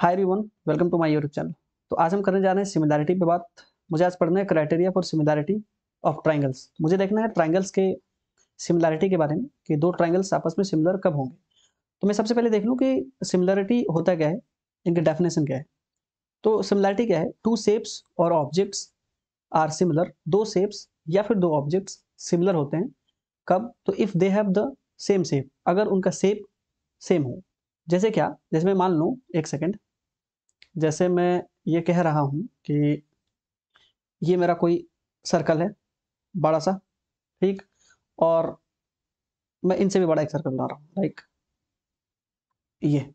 Hi everyone, welcome to my YouTube channel. तो आज हम करने जा रहे हैं सिमिलैरिटी पे बात। मुझे आज पढ़ना है criteria for similarity of triangles. मुझे देखना है ट्रायंगल्स के सिमिलैरिटी के बारे में कि दो ट्रायंगल्स आपस में सिमिलर कब होंगे। तो मैं सबसे पहले देख लूँ कि सिमिलैरिटी होता क्या है, इनकी डेफिनेशन क्या है। तो सिमिलैरिटी क्या है? टू शेप्स और ऑब्जेक्ट्स आर सिमिलर। दो शेप्स या फिर दो ऑब्जेक्ट्स सिमिलर होते हैं कब? तो if they have the same shape, अगर उनका शेप सेम हो। जैसे क्या? जैसे मैं मान लूँ, एक सेकेंड, जैसे मैं ये कह रहा हूँ कि ये मेरा कोई सर्कल है बड़ा सा, ठीक? और मैं इनसे भी बड़ा एक सर्कल बना रहा हूँ, लाइक ये,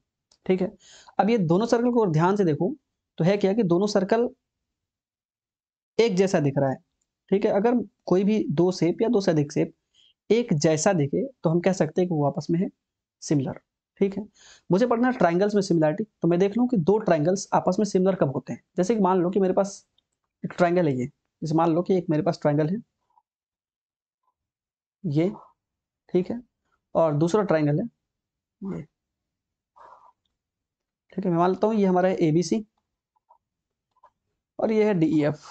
ठीक है? अब ये दोनों सर्कल को ध्यान से देखो तो है क्या कि दोनों सर्कल एक जैसा दिख रहा है, ठीक है? अगर कोई भी दो शेप या दो से अधिक शेप एक जैसा दिखे तो हम कह सकते हैं कि वो आपस में है सिमिलर, ठीक है? मुझे पढ़ना है ट्रायंगल्स में सिमिलरिटी। तो मैं देख लूँ कि दो ट्रायंगल्स आपस में सिमिलर कब होते हैं। जैसे कि मान लो कि मेरे पास एक ट्रायंगल है ये, जैसे मान लो कि एक मेरे पास ट्रायंगल है ये, ठीक है? और दूसरा ट्रायंगल है ये, ठीक है? मैं मान लेता हूँ ये हमारा है एबीसी और ये है डीईएफ।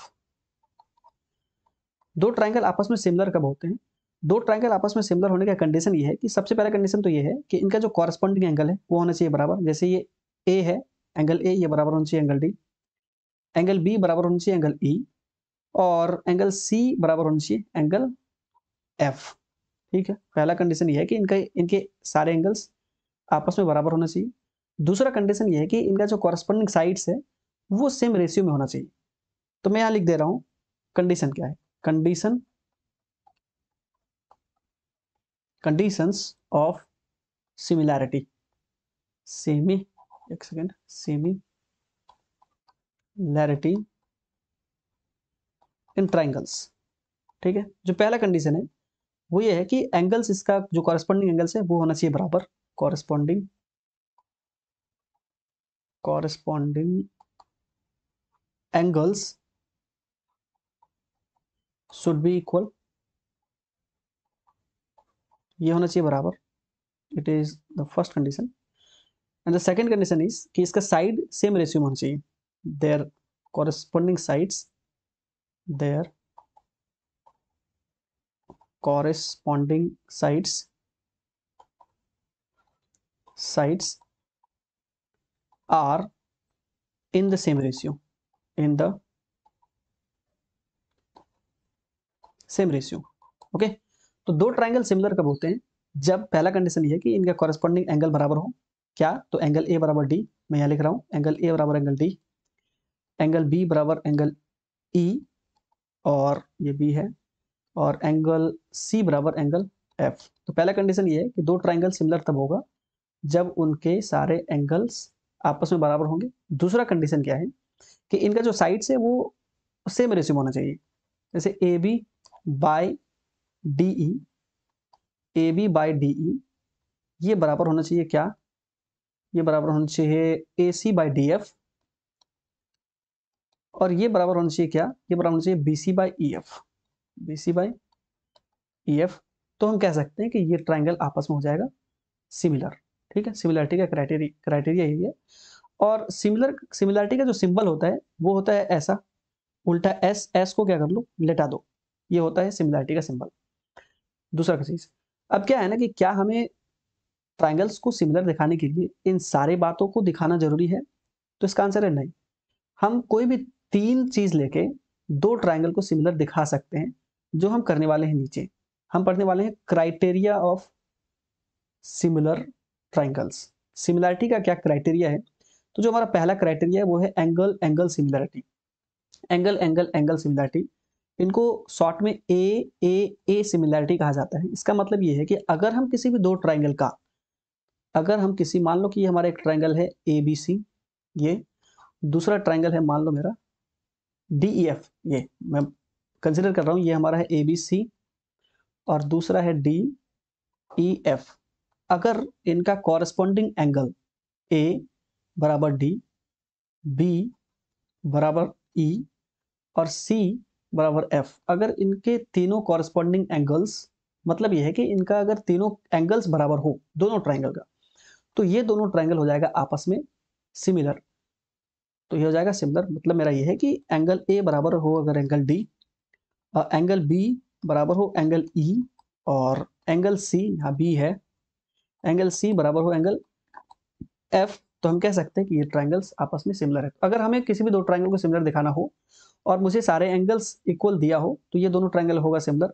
दो ट्रायंगल आपस में सिमिलर कब होते हैं? दो ट्रायंगल आपस में सिमिलर होने का कंडीशन ये है कि सबसे पहला कंडीशन तो ये है कि इनका जो कॉरस्पॉन्डिंग एंगल है वो होना चाहिए बराबर। जैसे ये ए है, एंगल ए ये बराबर होना चाहिए एंगल डी, एंगल बी बराबर होना चाहिए एंगल ई, और एंगल सी बराबर होना चाहिए एंगल एफ, ठीक है? पहला कंडीशन ये है कि इनके सारे एंगल्स आपस में बराबर होना चाहिए। दूसरा कंडीशन ये है कि इनका जो कॉरस्पॉन्डिंग साइड्स है वो सेम रेशियो में होना चाहिए। तो मैं यहाँ लिख दे रहा हूँ कंडीशन क्या है। कंडीशंस ऑफ सिमिलैरिटी, सेमी एक सेकेंड सिमिलैरिटी इन ट्रायंगल्स, ठीक है? जो पहला कंडीशन है वो ये है कि एंगल्स, इसका जो कॉरस्पॉन्डिंग एंगल्स है वो होना चाहिए बराबर। Corresponding angles should be equal, ये होना चाहिए बराबर। It is the first condition. And the second condition is कि इसका साइड सेम रेशियो में होना चाहिए। Their corresponding sides, their corresponding sides are in the same ratio, in the same ratio, okay? तो दो ट्रायंगल सिमिलर कब होते हैं? जब पहला कंडीशन ये है कि इनका कॉरस्पॉन्डिंग एंगल बराबर हो। क्या? तो एंगल ए बराबर डी, मैं यहाँ लिख रहा हूँ एंगल ए बराबर एंगल डी, एंगल बी बराबर एंगल ई, और ये बी है, और एंगल सी बराबर एंगल एफ। तो पहला कंडीशन ये है कि दो ट्रायंगल सिमिलर तब होगा जब उनके सारे एंगल्स आपस में बराबर होंगे। दूसरा कंडीशन क्या है कि इनका जो साइड्स है वो सेम रेशियो में होना चाहिए। जैसे A B by D E, A B by D E ये बराबर होना चाहिए क्या? ये बराबर होना चाहिए A C by D F, और ये बराबर होना चाहिए क्या? ये बराबर होना चाहिए B C by E F, B C by E F. तो हम कह सकते हैं कि ये ट्रायंगल आपस में हो जाएगा सिमिलर, ठीक है? सिमिलरिटी का क्राइटेरिया यही है। और सिमिलरिटी का जो सिंबल होता है वो होता है ऐसा, उल्टा एस, एस को क्या कर लो, लेटा दो। ये होता है सिमिलरिटी का सिंबल। दूसरा चीज, अब क्या है ना कि क्या हमें ट्रायंगल्स को सिमिलर दिखाने के लिए इन सारी बातों को दिखाना जरूरी है? तो इसका आंसर है नहीं। हम कोई भी तीन चीज लेके दो ट्रायंगल को सिमिलर दिखा सकते हैं, जो हम करने वाले हैं नीचे। हम पढ़ने वाले हैं criteria of similar triangles. Similarity का क्या क्राइटेरिया है? तो जो हमारा पहला क्राइटेरिया है वो है angle angle similarity. Angle angle angle similarity, इनको शॉर्ट में ए सिमिलरिटी कहा जाता है। इसका मतलब ये है कि अगर हम किसी भी दो ट्रायंगल का, अगर हम किसी, मान लो कि ये हमारा एक ट्रायंगल है ए बी सी, ये दूसरा ट्रायंगल है मान लो मेरा डी ई एफ, ये मैं कंसिडर कर रहा हूँ, ये हमारा है ए बी सी और दूसरा है डी ई एफ। अगर इनका कॉरस्पॉन्डिंग एंगल ए बराबर डी, बी बराबर ई और सी बराबर एफ, अगर इनके तीनों कॉरस्पॉन्डिंग एंगल्स, मतलब यह है कि इनका अगर तीनों एंगल्स बराबर हो दोनों ट्रायंगल का, तो ये दोनों ट्रायंगल हो जाएगा आपस में सिमिलर। तो ये हो जाएगा सिमिलर। मतलब मेरा ये है कि एंगल ए बराबर हो अगर एंगल डी, एंगल बी बराबर हो एंगल ई, और एंगल सी, यहाँ बी है, एंगल सी बराबर हो एंगल एफ, तो हम कह सकते हैं कि ये ट्राइंगल्स आपस में सिमिलर है। अगर हमें किसी भी दो ट्राइंगल को सिमिलर दिखाना हो और मुझे सारे एंगल्स इक्वल दिया हो तो ये दोनों ट्राइंगल होगा सिमिलर।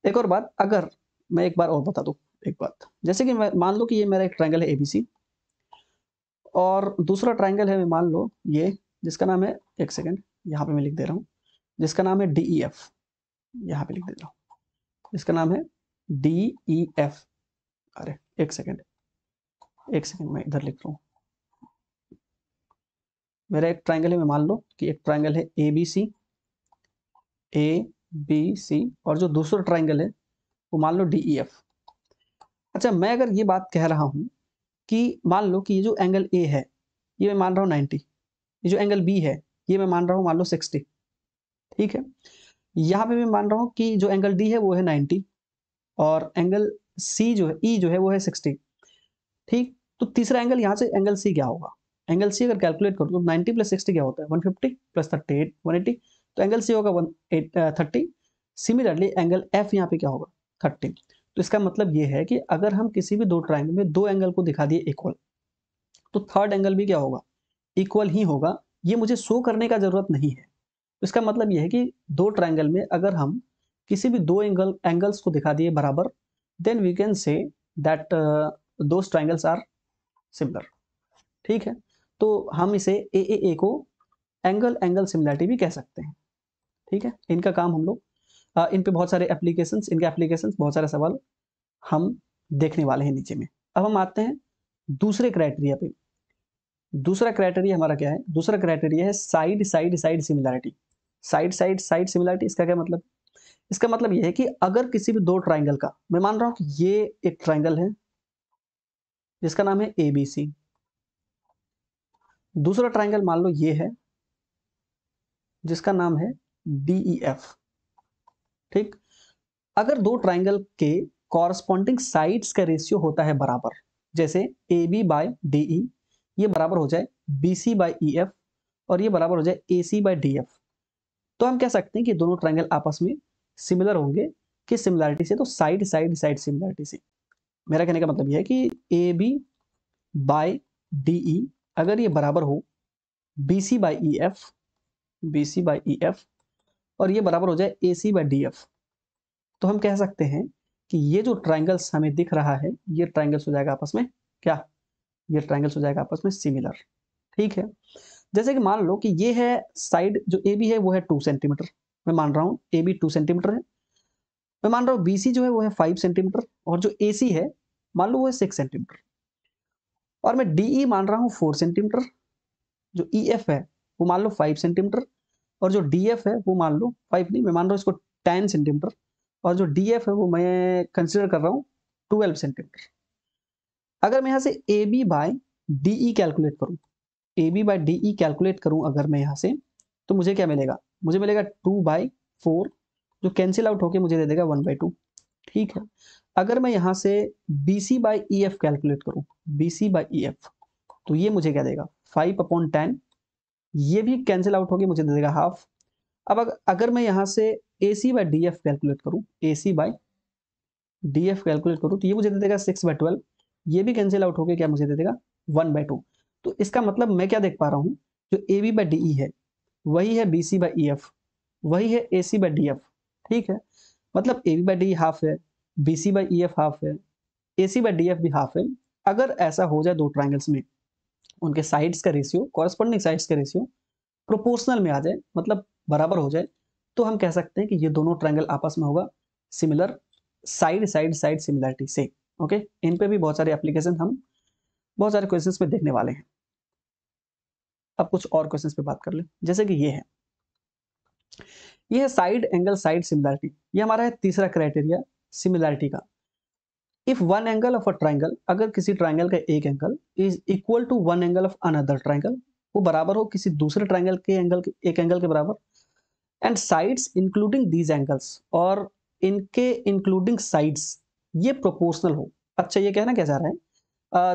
एक और बात, अगर मैं एक बार और बता दूं एक बात, जैसे कि मान लो कि ये मेरा एक ट्राइंगल है एबीसी, और दूसरा ट्राइंगल है मान लो ये, जिसका नाम है, एक सेकेंड यहाँ पे मैं लिख दे रहा हूँ, जिसका नाम है DEF, यहाँ पे लिख दे रहा हूँ, इसका नाम है DEF। अरे एक सेकेंड मैं इधर लिख रहा हूँ। मेरा एक ट्राइंगल है, मैं मान लो कि एक ट्राइंगल है ABC, ABC, और जो दूसरा ट्राइंगल है वो मान लो DEF। अच्छा, मैं अगर ये बात कह रहा हूँ कि मान लो कि ये जो एंगल A है ये मैं मान रहा हूँ 90, ये जो एंगल B है ये मैं मान रहा हूँ मान लो 60, ठीक है। यहाँ पे मैं मान रहा हूँ कि जो एंगल D है वो है 90, और एंगल C जो है, E जो है वो है 60, ठीक। तो तीसरा एंगल यहाँ से एंगल C क्या होगा? एंगल C अगर कैलकुलेट करो तो 90 प्लस 60 क्या होता है? 150 प्लस 38 180, तो एंगल C होगा 30। सिमिलरली एंगल F यहाँ पे क्या होगा? 30। तो इसका मतलब ये है कि अगर हम किसी भी दो ट्राइंगल में दो एंगल को दिखा दिए इक्वल, तो थर्ड एंगल भी क्या होगा? इक्वल ही होगा। ये मुझे शो करने का जरूरत नहीं है। इसका मतलब यह है कि दो ट्राइंगल में अगर हम किसी भी दो एंगल्स को दिखा दिए बराबर, then we can say that those triangles are similar, ठीक है। तो हम इसे ए को एंगल एंगल सिमिलरिटी भी कह सकते हैं, ठीक है। इनका काम हम लोग इन पे बहुत सारे एप्लीकेशंस, इनके एप्लीकेशंस, बहुत सारे सवाल हम देखने वाले हैं नीचे में। अब हम आते हैं दूसरे क्राइटेरिया पे। दूसरा क्राइटेरिया हमारा क्या है? दूसरा क्राइटेरिया है side side side similarity. Side side side similarity, इसका क्या मतलब? इसका मतलब यह है कि अगर किसी भी दो ट्राइंगल का, मैं मान रहा हूं कि ये एक ट्राइंगल है जिसका नाम है ABC, दूसरा ट्राइंगल मान लो ये है जिसका नाम है DEF, ठीक। अगर दो ट्राइंगल के कॉरस्पॉन्डिंग साइड्स का रेशियो होता है बराबर, जैसे AB बाय DE ये बराबर हो जाए BC बाय EF, और ये बराबर हो जाए AC बाय DF, तो हम कह सकते हैं कि दोनों ट्राइंगल आपस में सिमिलर होंगे। किस सिमिलरिटी से? तो साइड साइड साइड सिमिलरिटी से। मेरा कहने का मतलब यह है कि AB बाय DE अगर ये बराबर हो BC by EF, BC by EF, और ये बराबर हो जाए AC बाय DF, तो हम कह सकते हैं कि ये जो ट्राइंगल्स हमें दिख रहा है ये ट्राइंगल्स हो जाएगा आपस में क्या? ये ट्राइंगल्स हो जाएगा आपस में सिमिलर, ठीक है। जैसे कि मान लो कि ये है साइड, जो AB है वो है 2 सेंटीमीटर, मैं मान रहा हूँ AB 2 सेंटीमीटर है। मैं मान रहा हूँ BC जो है वो है 5 सेंटीमीटर, और जो AC है मान लो वो है 6 सेंटीमीटर, और मैं DE मान रहा हूँ 4 सेंटीमीटर, जो EF है वो मान लो 5 सेंटीमीटर, और जो DF है वो मान लो 5 नहीं, मैं मान रहा हूँ इसको 10 सेंटीमीटर, और जो DF है वो मैं कंसिडर कर रहा हूँ 12 सेंटीमीटर। अगर मैं यहाँ से AB बाय DE कैलकुलेट करूँ, AB बाय DE कैलकुलेट करूँ अगर मैं यहाँ से, तो मुझे क्या मिलेगा? मुझे मिलेगा 2/4, जो कैंसिल आउट होके मुझे दे देगा 1/2, ठीक है। अगर मैं यहाँ से BC बाय EF कैलकुलेट करूँ, BC बाय EF, तो ये मुझे क्या देगा? 5/10, ये भी कैंसिल आउट होके मुझे दे देगा हाफ। अब अगर मैं यहाँ से AC बाय DF कैलकुलेट करूँ, AC बाय DF कैलकुलेट करूँ, तो ये मुझे दे देगा 6/12, ये भी कैंसिल आउट होके क्या मुझे दे देगा? 1/2। तो इसका मतलब मैं क्या देख पा रहा हूँ, जो AB बाय DE है वही है BC बाय EF, वही है AC बाय DF, ठीक है। मतलब AB बाय DE हाफ है, BC बाय EF हाफ है, AC बाय DF भी हाफ है। अगर ऐसा हो जाए दो ट्राइंगल्स में, उनके साइड्स का रेशियो, कॉरस्पॉन्डिंग साइड्स का रेशियो प्रोपोर्शनल में आ जाए, मतलब बराबर हो जाए, तो हम कह सकते हैं कि ये दोनों ट्राइंगल आपस में होगा similar, side side side similarity से। ओके, इन पे भी बहुत सारे एप्लीकेशन हम बहुत सारे क्वेश्चंस में देखने वाले हैं। अब कुछ और क्वेश्चंस पे बात कर ले, जैसे कि ये है साइड एंगल साइड सिमिलरिटी। ये हमारा है तीसरा क्राइटेरिया सिमिलरिटी का। If one angle of a triangle, अगर किसी ट्राइंगल का एक angle is equal to one angle of another triangle, वो बराबर हो किसी दूसरे ट्राइंगल के एंगल के, एक एंगल के बराबर, and sides including these angles, और इनके इंक्लूडिंग साइड्स ये प्रोपोर्शनल हो। अच्छा, ये कहना क्या चाह रहा है?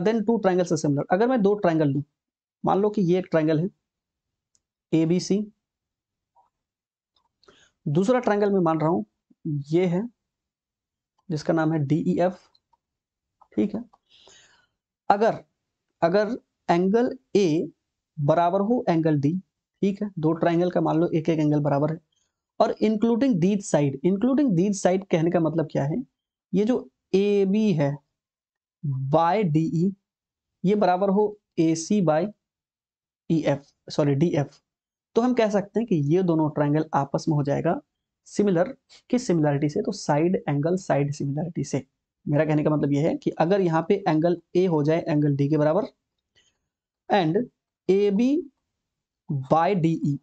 Then two triangles are similar. अगर मैं दो ट्राइंगल लूं, मान लो कि ये एक ट्राइंगल है ABC। दूसरा ट्रायंगल मैं मान रहा हूं ये है, जिसका नाम है DEF। ठीक है, अगर अगर एंगल A बराबर हो एंगल D, ठीक है, दो ट्रायंगल का मान लो एक एक एंगल बराबर है, और इंक्लूडिंग दीज साइड कहने का मतलब क्या है, ये जो AB है बाय DE ये बराबर हो AC by EF, sorry DF, तो हम कह सकते हैं कि ये दोनों ट्रायंगल आपस में हो जाएगा सिमिलर। किस सिमिलरिटी से? तो साइड एंगल साइड सिमिलरिटी से। मेरा कहने का मतलब ये है कि अगर यहाँ पे एंगल A हो जाए एंगल D के बराबर, and AB by DE,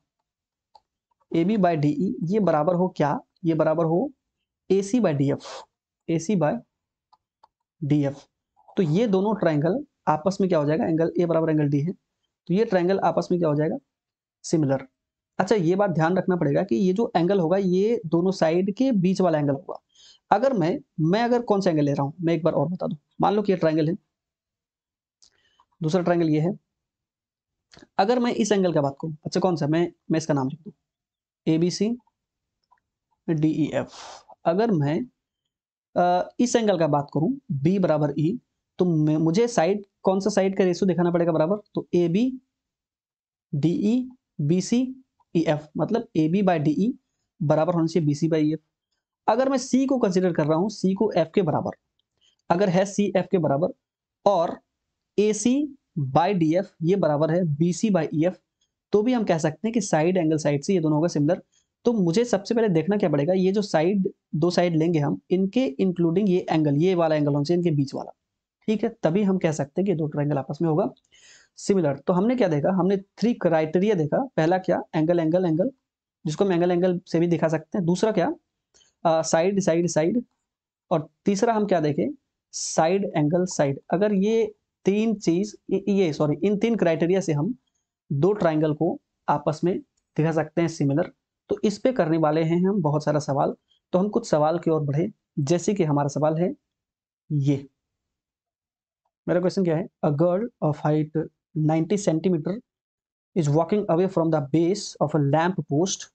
AB by DE ये बराबर हो क्या? ये बराबर हो AC by DF, AC by DF। तो ये दोनों ट्रायंगल आपस में क्या हो जाएगा? एंगल A बराबर एंगल D है, तो ये ट्रायंगल आपस में क्या हो जाएगा? सिमिलर। अच्छा, ये बात ध्यान रखना पड़ेगा कि ये जो एंगल होगा ये दोनों साइड के बीच वाला एंगल होगा। अगर मैं अगर कौन सा एंगल ले रहा हूं, मैं एक बार और बता दूं। मान लो कि ये ट्रायंगल है, दूसरा ट्रायंगल ये है। अगर मैं इस एंगल का बात करूं, अच्छा कौन सा, मैं इसका नाम लिख दूं ABC DEF। अगर मैं इस एंगल का बात करूं B बराबर E, तो मुझे साइड, कौन सा साइड का रेशियो दिखाना पड़ेगा बराबर? तो AB DE BC EF, मतलब AB बाय DE बराबर होना चाहिए BC बाई EF। अगर मैं C को कंसीडर कर रहा हूं, C को F के बराबर, अगर है C F के बराबर, और AC बाई DF ये बराबर है BC बाई EF, तो भी हम कह सकते हैं कि साइड एंगल साइड से ये दोनों होगा सिमिलर। तो मुझे सबसे पहले देखना क्या पड़ेगा, ये जो साइड, दो साइड लेंगे हम, इनके इंक्लूडिंग ये एंगल, ये वाला एंगल होना चाहिए इनके बीच वाला, ठीक है, तभी हम कह सकते हैं कि दो ट्रायंगल आपस में होगा सिमिलर। तो हमने क्या देखा? हमने 3 क्राइटेरिया देखा। पहला क्या? एंगल एंगल एंगल, जिसको हम एंगल एंगल से भी दिखा सकते हैं। दूसरा क्या? Side side side. और तीसरा हम क्या देखें? Side angle side. अगर ये तीन चीज, ये सॉरी, इन 3 क्राइटेरिया से हम दो ट्रायंगल को आपस में दिखा सकते हैं सिमिलर। तो इस पे करने वाले हैं हम बहुत सारा सवाल। तो हम कुछ सवाल की ओर बढ़े, जैसे कि हमारा सवाल है ये। मेरा क्वेश्चन क्या है? A girl of height 90 centimetre is walking away from the base of a lamp post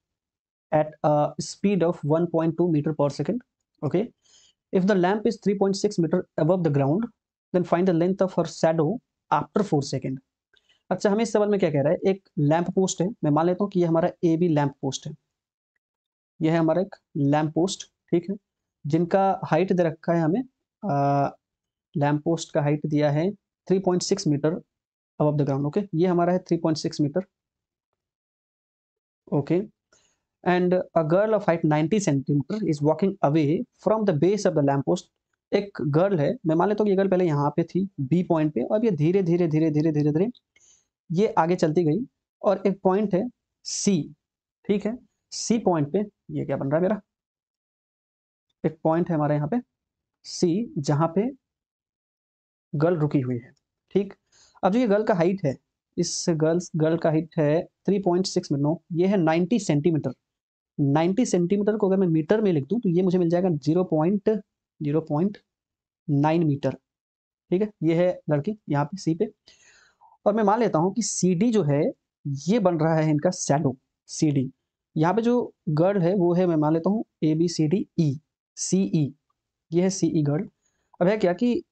at a speed of 1.2 meter per second. Okay, if the lamp is 3.6 meter above the ground, then find the length of her shadow after 4 second. अच्छा, हमें इस सवाल में क्या कह रहा है? एक लैंप पोस्ट है, मैं मान लेता हूँ कि ये हमारा ए बी लैंप पोस्ट है। ये है हमारा एक लैंप पोस्ट, ठीक है, जिनका हाइट दे रखा है हमें, लैंप पोस्ट का हाइट दिया है 3.6 metre above the ground. Okay, ये हमारा है 3.6 metre. Okay, and a girl of height 90 centimeter is walking away from the base of the lamp post. एक गर्ल है, मैं मान लेता हूँ कि ये गर्ल पहले यहाँ पे थी बी पॉइंट पे, और ये धीरे धीरे धीरे धीरे धीरे धीरे ये आगे चलती गई, और एक पॉइंट है सी, ठीक है, सी पॉइंट पे ये क्या बन रहा है मेरा? एक पॉइंट है हमारे यहाँ पे सी, जहाँ पे गर्ल रुकी हुई है, ठीक। अब जो ये गर्ल का हाइट है, इस गर्ल का हाइट है 3.6 मीटर, नो, ये है 90 सेंटीमीटर। 90 सेंटीमीटर को अगर मैं मीटर में लिख दूं तो ये मुझे मिल जाएगा 0.9 मीटर, ठीक है। ये है लड़की यहाँ पे सी पे, और मैं मान लेता हूँ कि सी डी जो है ये बन रहा है इनका शैडो। सी डी, यहाँ पे जो गर्ल है वो है, मैं मान लेता हूँ ए बी सी डी ई, सी ई, ये है सी ई गर्ल। अब है क्या कि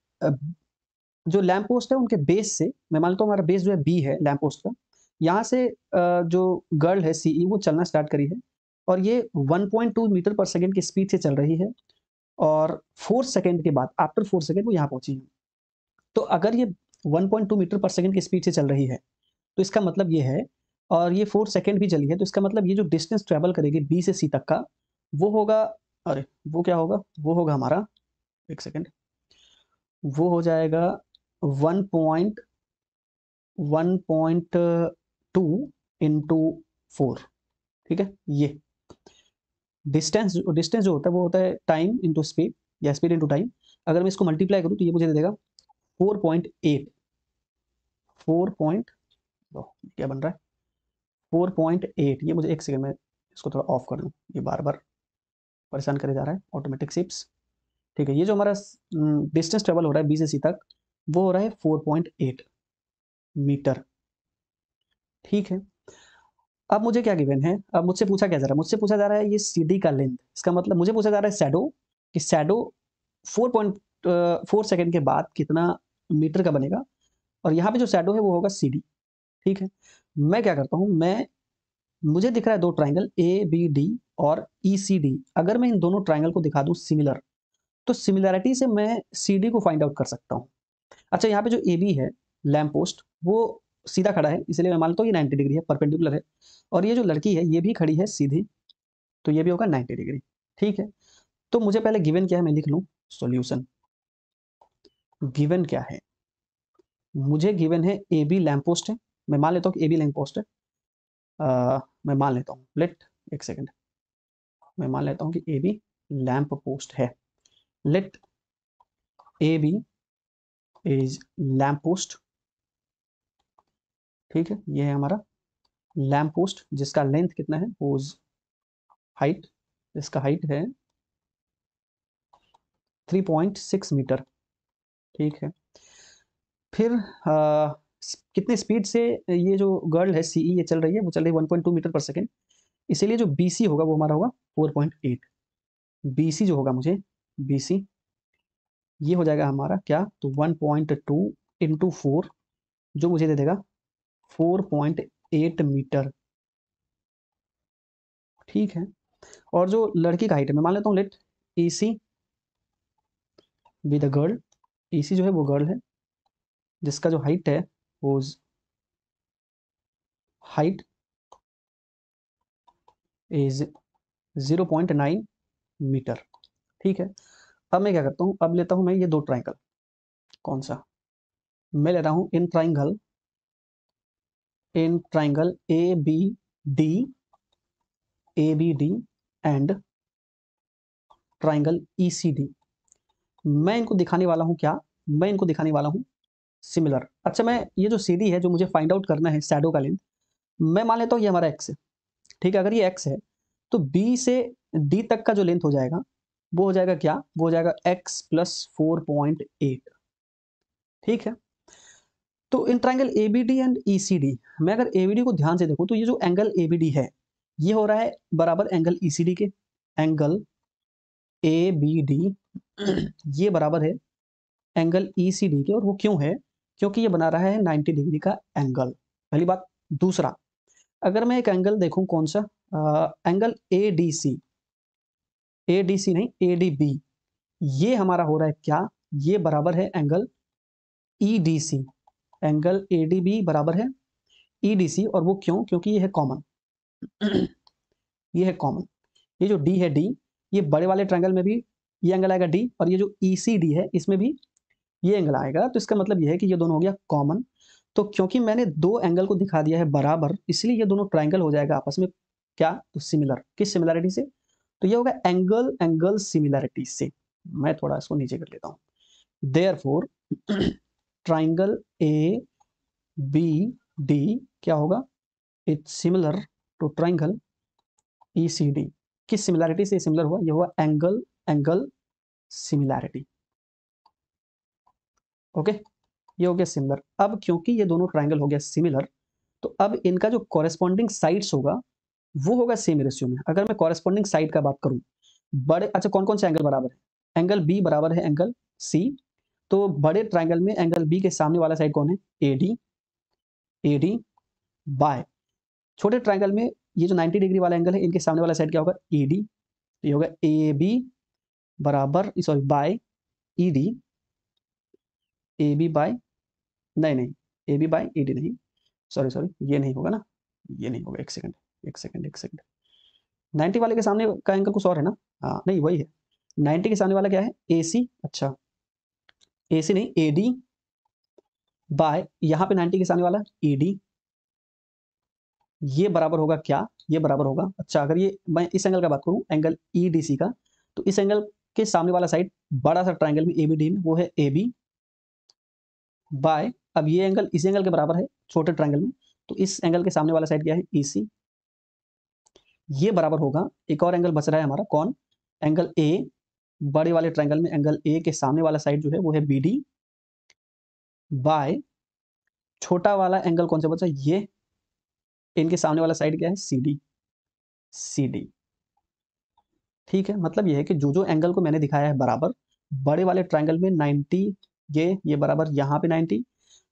जो लैंप पोस्ट है उनके बेस से, मैं मान लेता हूँ हमारा बेस जो है बी है लैंप पोस्ट का, यहाँ से जो गर्ल है सी ई वो चलना स्टार्ट करी है, और ये 1.2 मीटर पर सेकंड की स्पीड से चल रही है, और 4 सेकंड के बाद, आफ्टर 4 सेकंड वो यहाँ पहुंची है। तो अगर ये 1.2 मीटर पर सेकंड की स्पीड से चल रही है, तो इसका मतलब ये है, और ये 4 सेकंड भी चली है, तो इसका मतलब ये जो डिस्टेंस ट्रेवल करेगी बी से सी तक का, वो होगा, अरे वो क्या होगा, वो होगा हमारा, एक सेकंड, वो हो जाएगा 1.2 इंटू 4, ठीक है। ये डिस्टेंस जो होता है वो होता है टाइम इंटू स्पीड, या स्पीड इंटू टाइम। अगर मैं इसको मल्टीप्लाई करूँ तो ये मुझे दे देगा 4.8, 4 पॉइंट, क्या बन रहा है 4.8। ये मुझे, एक सेकंड में इसको थोड़ा ऑफ कर लूँ, ये बार बार परेशान करे जा रहा है ऑटोमेटिक शिफ्ट्स, ठीक है। ये जो हमारा डिस्टेंस ट्रेवल हो रहा है बी से सी तक, वो हो रहा है 4.8 मीटर, ठीक है। अब मुझे क्या गिवन है, अब मुझसे पूछा क्या जा रहा है, मुझसे पूछा जा रहा है ये CD का लेंथ, इसका मतलब मुझे पूछा जा रहा है शैडो, कि शैडो 4.4 सेकंड के बाद कितना मीटर का बनेगा, और यहाँ पे जो शैडो है वो होगा CD। ठीक है, मैं क्या करता हूँ, मुझे दिख रहा है दो ट्राइंगल ABD और ECD, अगर मैं इन दोनों ट्राइंगल को दिखा दूं सिमिलर, तो सिमिलैरिटी से मैं CD को फाइंड आउट कर सकता हूँ। अच्छा, यहाँ पे जो AB है लैंप पोस्ट, वो सीधा खड़ा है, इसलिए मैं मानता हूँ ये 90 डिग्री है, परपेंडिकुलर है, और ये जो लड़की है ये भी खड़ी है सीधी, तो ये भी होगा 90 डिग्री। ठीक है, तो मुझे पहले गिवन क्या है मैं लिख लूँ, सॉल्यूशन। गिवन क्या है, मुझे गिवन है AB लैंप पोस्ट है, मैं मान लेता हूँ कि AB लैंप पोस्ट है। मैं मान लेता हूँ, लेट, एक सेकंड, मैं मान लेता हूँ कि AB लैंप पोस्ट है। Let AB is lamp post. ठीक है, ये है हमारा लैंप पोस्ट, जिसका लेंथ कितना है, पोज हाइट, इसका हाइट है 3.6 मीटर। ठीक है, फिर कितने स्पीड से ये जो गर्ल है CE ये चल रही है, वो चल रही है 1.2 मीटर पर सेकेंड, इसीलिए जो BC होगा वो हमारा होगा 4.8। BC जो होगा मुझे, BC ये हो जाएगा हमारा क्या, तो 1.2 इंटू 4, जो मुझे दे देगा 4.8 मीटर। ठीक है, और जो लड़की का हाइट है मैं मान लेता हूँ, let EC be the girl, EC जो है वो गर्ल है, जिसका जो हाइट है वो हाइट इज 0.9 मीटर। ठीक है, अब मैं क्या करता हूँ, अब लेता हूँ मैं ये दो ट्राइंगल, कौन सा, मैं ले रहा हूँ in triangle ABD and triangle ECD। मैं इनको दिखाने वाला हूँ क्या, मैं इनको दिखाने वाला हूँ सिमिलर। अच्छा, मैं ये जो CD है जो मुझे फाइंड आउट करना है शैडो का लेंथ, मैं मान लेता हूँ ये हमारा X है। ठीक है, अगर ये X है तो B से D तक का जो लेंथ हो जाएगा वो हो जाएगा क्या, वो हो जाएगा X प्लस 4.8। ठीक है, तो in triangle ABD and ECD, मैं अगर ABD को ध्यान से देखूं तो ये जो एंगल ABD है ये हो रहा है बराबर एंगल ECD के, एंगल ABD ये बराबर है एंगल ECD के, और वो क्यों है, क्योंकि ये बना रहा है 90 डिग्री का एंगल, पहली बात। दूसरा, अगर मैं एक एंगल देखूं, कौन सा, एंगल ADC नहीं ADB, ये हमारा हो रहा है क्या, ये बराबर है एंगल EDC, एंगल ADB बराबर है EDC, और वो क्यों, क्योंकि ये है कॉमन ये है कॉमन, ये जो D है D, ये बड़े वाले ट्रायंगल में भी ये एंगल आएगा D, और ये जो ECD है इसमें भी ये एंगल आएगा, तो इसका मतलब ये है कि ये दोनों हो गया कॉमन। तो क्योंकि मैंने दो एंगल को दिखा दिया है बराबर, इसलिए ये दोनों ट्रायंगल हो जाएगा आपस में क्या, तो सिमिलर। किस सिमिलरिटी से, तो ये होगा एंगल एंगल सिमिलरिटी से। मैं थोड़ा इसको नीचे कर लेता हूँ, देयरफॉर ट्राइंगल ABD क्या होगा, it's similar to triangle ECD। किस सिमिलरिटी से सिमिलर हुआ, ये हुआ एंगल एंगल सिमिलरिटी। ओके, ये हो गया सिमिलर। अब क्योंकि ये दोनों ट्राइंगल हो गया सिमिलर, तो अब इनका जो कॉरेस्पॉन्डिंग साइड्स होगा वो होगा सेम रेशियो में। अगर मैं कॉरेस्पॉन्डिंग साइड का बात करूं, बड़े, अच्छा कौन कौन से एंगल बराबर है, एंगल B बराबर है एंगल C, तो बड़े ट्राइंगल में एंगल B के सामने वाला साइड कौन है, AD बाय, छोटे ट्राइंगल में ये जो 90 डिग्री वाला एंगल है इनके सामने वाला साइड क्या होगा, ED, तो ये होगा AB बराबर, sorry by ED, AB by, नहीं नहीं, AB बाय ED नहीं, सॉरी सॉरी, ये नहीं होगा ना, ये नहीं होगा, एक सेकंड 90 वाले के सामने का एंगल कुछ और है ना, हाँ नहीं वही है, 90 के सामने वाला क्या है, AC, अच्छा AC नहीं AD बाय, यहाँ पे 90 के सामने वाला ED, ये बराबर होगा क्या, ये बराबर होगा, अच्छा अगर ये मैं इस एंगल का बात करूं एंगल EDC का, तो इस एंगल के सामने वाला साइड बड़ा सा ट्राइंगल में ABD में वो है AB बाय, अब ये एंगल इस एंगल के बराबर है छोटे ट्राइंगल में, तो इस एंगल के सामने वाला साइड क्या है, EC, ये बराबर होगा, एक और एंगल बच रहा है हमारा, कौन, एंगल A, बड़े वाले ट्राइंगल में एंगल A के सामने वाला साइड जो है वो है BD बाय, छोटा वाला एंगल कौन सा बचा, ये इनके सामने वाला साइड क्या है, सी डी, सी डी। ठीक है, मतलब ये है कि जो जो एंगल को मैंने दिखाया है बराबर, बड़े वाले ट्रायंगल में 90, ये बराबर, यहाँ पे 90,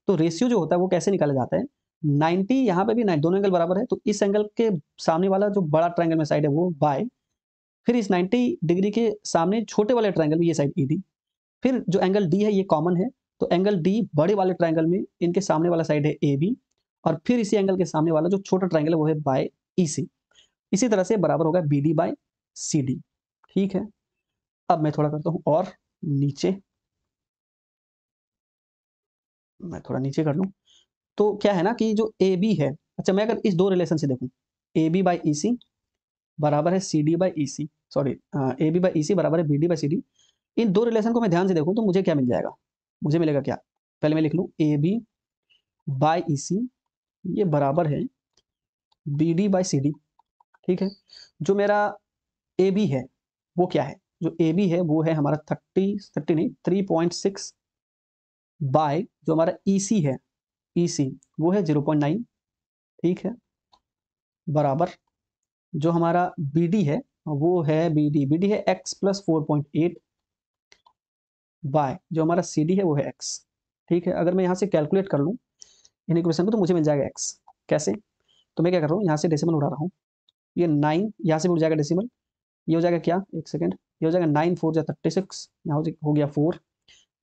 तो रेशियो जो होता है वो कैसे निकाला जाता है, 90 यहाँ पे भी 90, दोनों एंगल बराबर है, तो इस एंगल के सामने वाला जो बड़ा ट्रायंगल में साइड है वो बाय, फिर इस 90 डिग्री के सामने छोटे वाले ट्रायंगल में ये साइड ईडी, फिर जो एंगल डी है ये कॉमन है, तो एंगल डी बड़े वाले ट्रायंगल में इनके सामने वाला साइड है ए बी, और फिर इसी एंगल के सामने वाला जो छोटा ट्रायंगल है वो है बाय ई सी। इसी तरह से बराबर होगा B D by C D. ठीक है, अब मैं थोड़ा करता हूँ और नीचे, मैं थोड़ा नीचे कर लूँ, तो क्या है ना कि जो ए बी है, अच्छा मैं अगर इस दो रिलेशन से देखूँ, ए बी बाई ई सी बराबर है C D by E C, sorry, A B by E C बराबर है B D by C D, इन दो रिलेशन को मैं ध्यान से देखूँ तो मुझे क्या मिल जाएगा, मुझे मिलेगा क्या, पहले मैं लिख लूँ ए बी बाई ई सी, ये बराबर है B D by C D. ठीक है, जो मेरा ए बी है वो क्या है, जो ए बी है वो है हमारा 30 नहीं 3.6 बाय जो हमारा ई सी है, ई सी वो है 0.9। ठीक है, बराबर जो हमारा बी डी है वो है बी डी है एक्स प्लस 4.8 बाय जो हमारा सी डी है वो है एक्स। ठीक है, अगर मैं यहाँ से कैलकुलेट कर लूँ इन इक्वेशन को तो मुझे मिल जाएगा एक्स। कैसे, तो मैं क्या कर रहा हूँ, यहाँ से डेसिमल उड़ा रहा हूँ, ये 9 यहाँ से भी उड़ जाएगा डेसिमल, ये हो जाएगा क्या, एक सेकेंड, ये हो जाएगा 9 4 जा 36, यहाँ हो गया 4,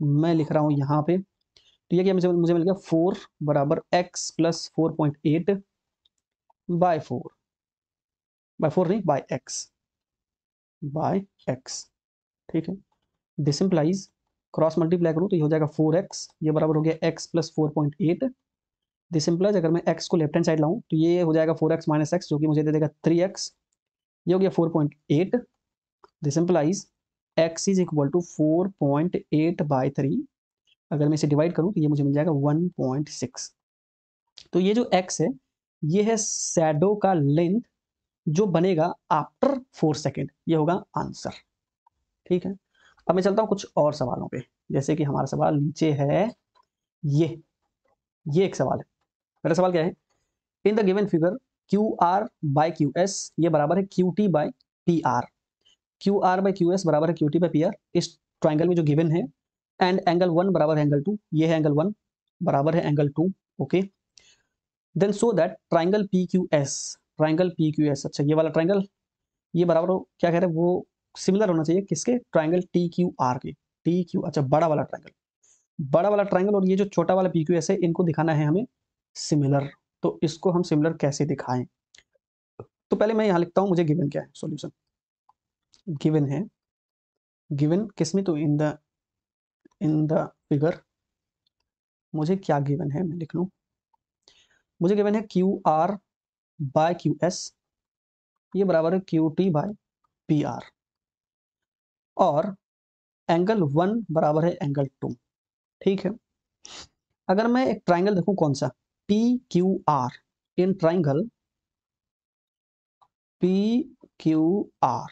मैं लिख रहा हूँ यहाँ पे, तो ये क्या मुझे मुझे मिल गया 4 बराबर एक्स प्लस 4.8 बाय 4, बाय 4 नहीं बाय एक्स, बाय एक्स। ठीक है, दिस इंप्लाइज क्रॉस मल्टीप्लाई करूँ तो ये हो जाएगा 4x, ये बराबर हो गया x प्लस 4.8। दिस इंप्लाइज अगर मैं x को लेफ्ट हैंड साइड लाऊं तो ये हो जाएगा 4x माइनस एक्स जो कि मुझे दे देगा 3x, ये हो गया 4.8। This implies x is equal to 4.8 by 3, अगर मैं इसे डिवाइड करूं तो ये मुझे मिल जाएगा 1.6। तो ये जो x है ये है शैडो का लेंथ जो बनेगा आफ्टर 4 सेकेंड, ये होगा आंसर। ठीक है, अब मैं चलता हूँ कुछ और सवालों पे, जैसे कि हमारा सवाल नीचे है, ये एक सवाल है। मेरा सवाल क्या है, in the given figure Q R by Q S ये बराबर है Q T by P R, Q R by Q S बराबर है Q T by P R इस ट्राइंगल में जो गिवन है, एंड एंगल 1 बराबर है एंगल 2, ये है एंगल 1 बराबर है angle 2। Okay, then so that triangle P Q S, triangle P Q S, अच्छा ये वाला ट्राइंगल ये बराबर हो, क्या कह रहे हैं वो सिमिलर होना चाहिए किसके, ट्राइंगल टी क्यू आर के, टी क्यू, अच्छा बड़ा वाला ट्राइंगल, बड़ा वाला ट्राइंगल और ये जो छोटा वाला पी क्यू एस है इनको दिखाना है हमें सिमिलर, तो इसको हम सिमिलर कैसे दिखाएं, तो पहले मैं यहाँ लिखता हूँ मुझे गिवन क्या है, सॉल्यूशन गिवन है, गिवन किसमें, तो इन द फिगर मुझे क्या गिवन है, मैं लिख लूँ, मुझे गिवन है Q R by Q S ये बराबर है Q T by P R, और एंगल 1 बराबर है एंगल 2। ठीक है, अगर मैं एक ट्राइंगल देखूं कौन सा, P Q R, in triangle P Q are,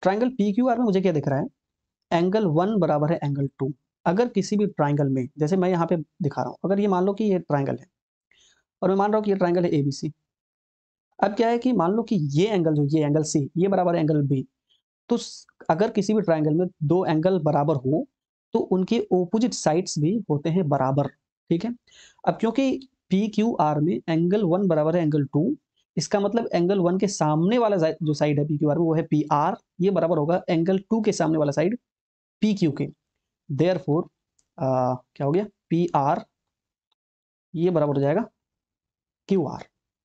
triangle P Q R में मुझे क्या दिख रहा है, एंगल 1 बराबर है एंगल 2। अगर किसी भी ट्राइंगल में, जैसे मैं यहाँ पे दिखा रहा हूँ, अगर ये मान लो कि ये ट्राइंगल है और मैं मान रहा हूँ कि ये ट्राइंगल है एबीसी, अब क्या है कि मान लो कि ये एंगल जो ये एंगल सी ये बराबर है एंगल बी, तो अगर किसी भी ट्राइंगल में दो एंगल बराबर हो तो उनके ऑपोजिट साइड्स भी होते हैं बराबर। ठीक है, अब क्योंकि पी क्यू आर में एंगल 1 बराबर है एंगल 2, इसका मतलब एंगल 1 के सामने वाला जो साइड है पी क्यू आर में वो है पी आर, ये बराबर होगा एंगल 2 के सामने वाला साइड पी क्यू के, देयरफॉर क्या हो गया, पी आर ये बराबर हो जाएगा Q R,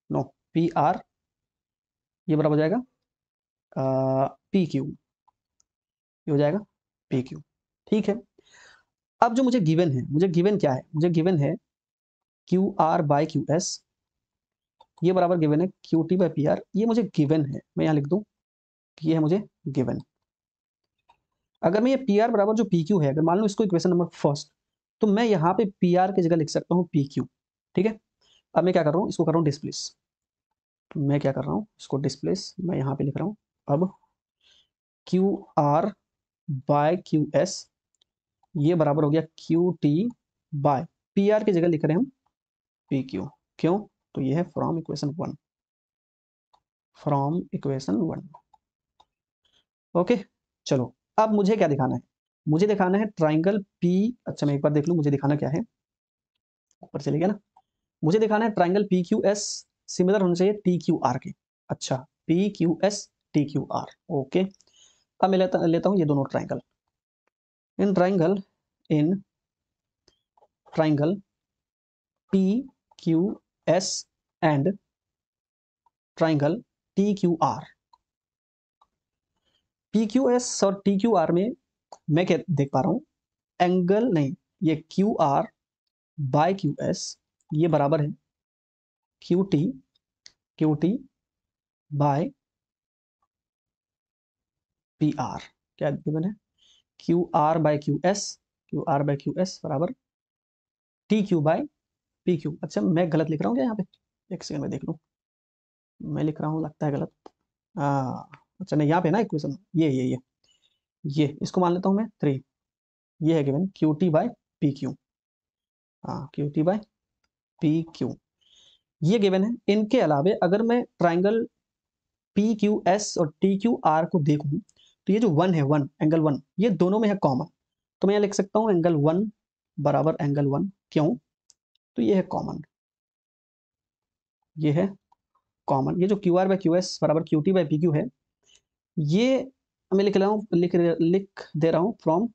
no P R ये बराबर हो जाएगा पी क्यू, ये हो जाएगा पी क्यू। ठीक है, अब जो मुझे गिवन है, मुझे गिवन क्या है, मुझे गिवन है Q R by Q S ये बराबर गिवन है Q T by P R, ये मुझे गिवन है, मैं यहाँ लिख दूँ कि ये है मुझे गिवन। अगर मैं ये पी आर बराबर जो पी क्यू है, अगर मान लो इसको इक्वेशन नंबर फर्स्ट, तो मैं यहाँ पे पी आर की जगह लिख सकता हूँ पी क्यू। ठीक है, अब मैं क्या कर रहा हूँ, इसको कर रहा हूँ डिस्प्लेस, मैं क्या कर रहा हूँ इसको डिस्प्लेस, मैं यहाँ पे लिख रहा हूँ अब Q R by Q S ये बराबर हो गया Q T by P R की जगह लिख रहे हैं हम पी क्यू, क्यों, तो ये है from equation 1, from equation 1। Okay, चलो अब मुझे क्या दिखाना है, मुझे दिखाना है ट्राइंगल पी। अच्छा मैं एक बार देख लूं मुझे दिखाना क्या है, ऊपर चले गया ना। मुझे दिखाना है triangle P Q S similar होना चाहिए टी क्यू आर के। अच्छा, P Q S T Q are, okay. अब मैं लेता हूं ये दोनों triangle. In triangle P Q S and triangle T Q are. P Q S और टी क्यू आर में मैं क्या देख पा रहा हूं, एंगल नहीं, ये Q R by Q S ये बराबर है Q T by P R. क्या गिवन है, Q R by Q S बराबर T Q by P Q. अच्छा मैं गलत लिख रहा हूँ क्या यहाँ पे, एक सेकंड में देख लूँ, मैं लिख रहा हूँ लगता है गलत। अच्छा नहीं, यहाँ पे ना इक्वेशन ये इसको मान लेता हूँ मैं 3। ये है given Q T by P Q, हाँ Q T by P Q ये गिवन है। इनके अलावे अगर मैं ट्राइंगल पी क्यू एस और टी क्यू आर को देखूं तो ये जो वन है, वन एंगल वन, ये दोनों में है कॉमन। तो मैं यहाँ लिख सकता हूँ एंगल वन बराबर एंगल वन, क्यों, तो ये है कॉमन, ये है कॉमन। ये जो Q R by Q S बराबर Q T by P Q है, ये मैं लिख रहा हूँ, लिख दे रहा हूँ फ्रॉम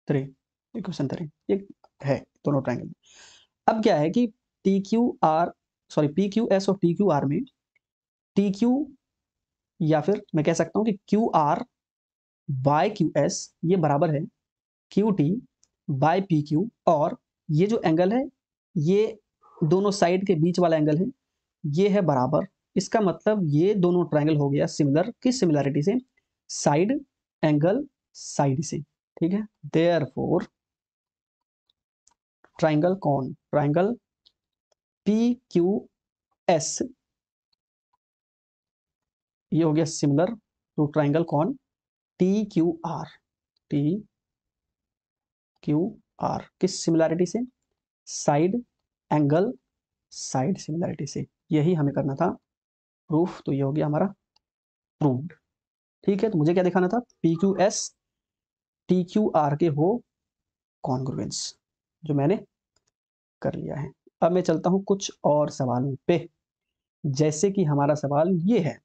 3, इक्वेशन 3 ये है दोनों ट्राइंगल में। अब क्या है कि T Q R sorry P Q S और टी क्यू आर में टी क्यू, या फिर मैं कह सकता हूँ कि Q R by Q S ये बराबर है Q T by P Q, और ये जो एंगल है ये दोनों साइड के बीच वाला एंगल है, ये है बराबर। इसका मतलब ये दोनों ट्राइंगल हो गया सिमिलर, किस सिमिलरिटी से, साइड एंगल साइड से, ठीक है। देयरफॉर ट्राइंगल कौन, ट्राइंगल पी क्यू एस ये हो गया सिमिलर टू ट्राइंगल कौन, T Q are, T Q are किस सिमिलरिटी से, साइड एंगल साइड सिमिलरिटी से। यही हमें करना था प्रूफ, तो ये हो गया हमारा प्रूव्ड। ठीक है, तो मुझे क्या दिखाना था, P Q S T Q are के हो कॉन्ग्रुएंस, जो मैंने कर लिया है। अब मैं चलता हूं कुछ और सवालों पे, जैसे कि हमारा सवाल ये है,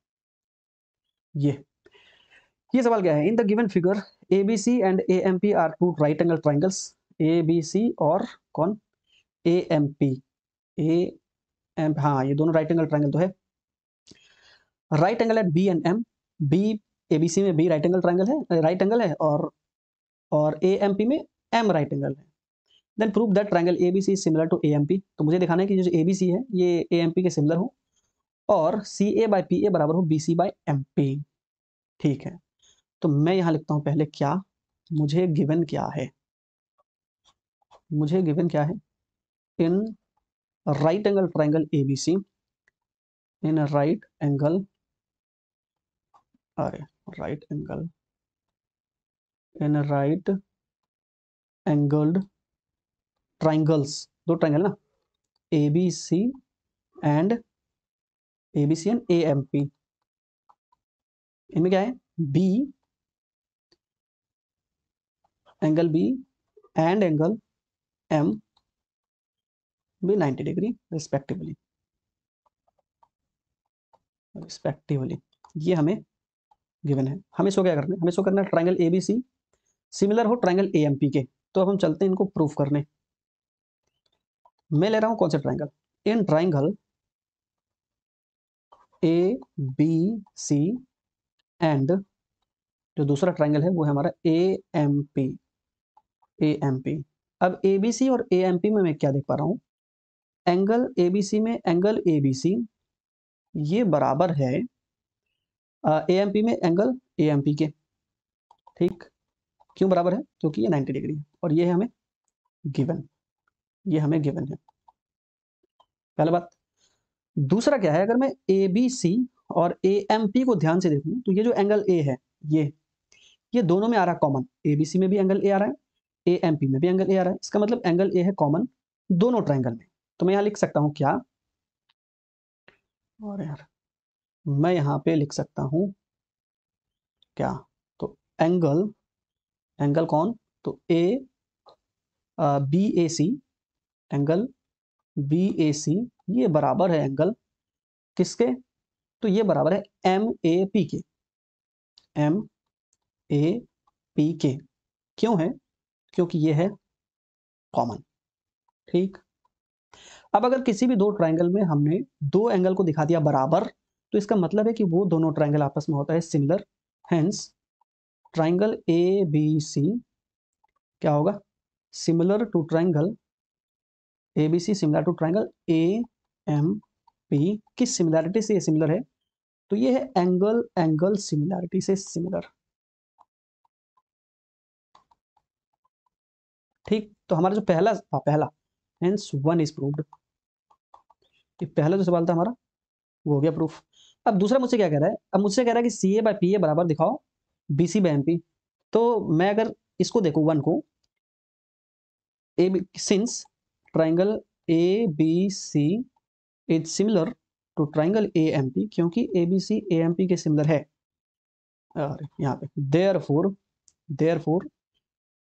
ये सवाल क्या है, in the given figure A B C and A M P are two right angle triangles. A B C और कौन, A M P, A M, हाँ ये दोनों राइट एंगल ट्राइंगल तो है। Right angle at B and M, B A B C में B right angle triangle है, right angle है, और ए एम पी में एम राइट एंगल है। Then prove that triangle A B C similar to A M P. तो मुझे दिखाना है कि जो ए बी सी है ये ए एम पी के सिमिलर हो, और C A by P A बराबर हो B C by M P. ठीक है, तो मैं यहाँ लिखता हूँ पहले क्या, मुझे गिवन क्या है, मुझे गिवन क्या है, in right angle triangle A B C, in right angle, अरे right angle, in right angled triangles, दो ट्राइंगल ना, A B C and A B C and A M P, इनमें क्या है, B angle B and angle M भी 90 degree respectively, ये हमें given है। हमें शो क्या करना है, हमें शो करना है triangle A B C similar हो ट्राइंगल ए एम पी के। तो अब हम चलते हैं इनको प्रूफ करने। मैं ले रहा हूं कौन सा triangle, in triangle A B C and जो दूसरा ट्राइंगल है वो है हमारा A M P, A M P. अब ए बी सी और ए एम पी में मैं क्या देख पा रहा हूं, एंगल ए बी सी में एंगल ए बी सी ये बराबर है ए एम पी में एंगल ए एम पी के। ठीक, क्यों बराबर है, क्योंकि ये 90 डिग्री है, और ये है हमें गिवन, ये हमें गिवन है, पहला बात। दूसरा क्या है, अगर मैं ए बी सी और ए एम पी को ध्यान से देखूं तो ये जो एंगल ए है, ये दोनों में आ रहा है कॉमन, ए बी सी में भी एंगल ए आ रहा है, ए एम पी में भी एंगल ए आ रहा है, इसका मतलब एंगल ए है कॉमन दोनों ट्राइंगल में। तो मैं यहाँ लिख सकता हूँ क्या, और यार मैं यहाँ पे लिख सकता हूँ क्या, तो एंगल, एंगल कौन, तो B A C, angle B A सी ये बराबर है एंगल किसके, तो ये बराबर है एम ए पी के, एम ए पी के। क्यों है, क्योंकि ये है कॉमन। ठीक, अब अगर किसी भी दो ट्राइंगल में हमने दो एंगल को दिखा दिया बराबर, तो इसका मतलब है कि वो दोनों ट्राइंगल आपस में होता है similar. Hence triangle A B C क्या होगा, similar to triangle A B C, similar to triangle A M P. किस सिमिलैरिटी से ये सिमिलर है, तो ये है एंगल एंगल सिमिलैरिटी से सिमिलर। ठीक, तो हमारा जो पहला हेंस वन इज प्रूव्ड, ये पहला जो सवाल था हमारा वो हो गया प्रूफ। अब दूसरा मुझसे क्या कह रहा है, अब मुझसे कह रहा है कि सी ए बाई पी ए बराबर दिखाओ B C by M P. तो मैं अगर इसको देखूं वन को, A since triangle A B C is similar to triangle A M P, क्योंकि A B C A M P के सिमिलर है, और यहाँ पे देयर फोर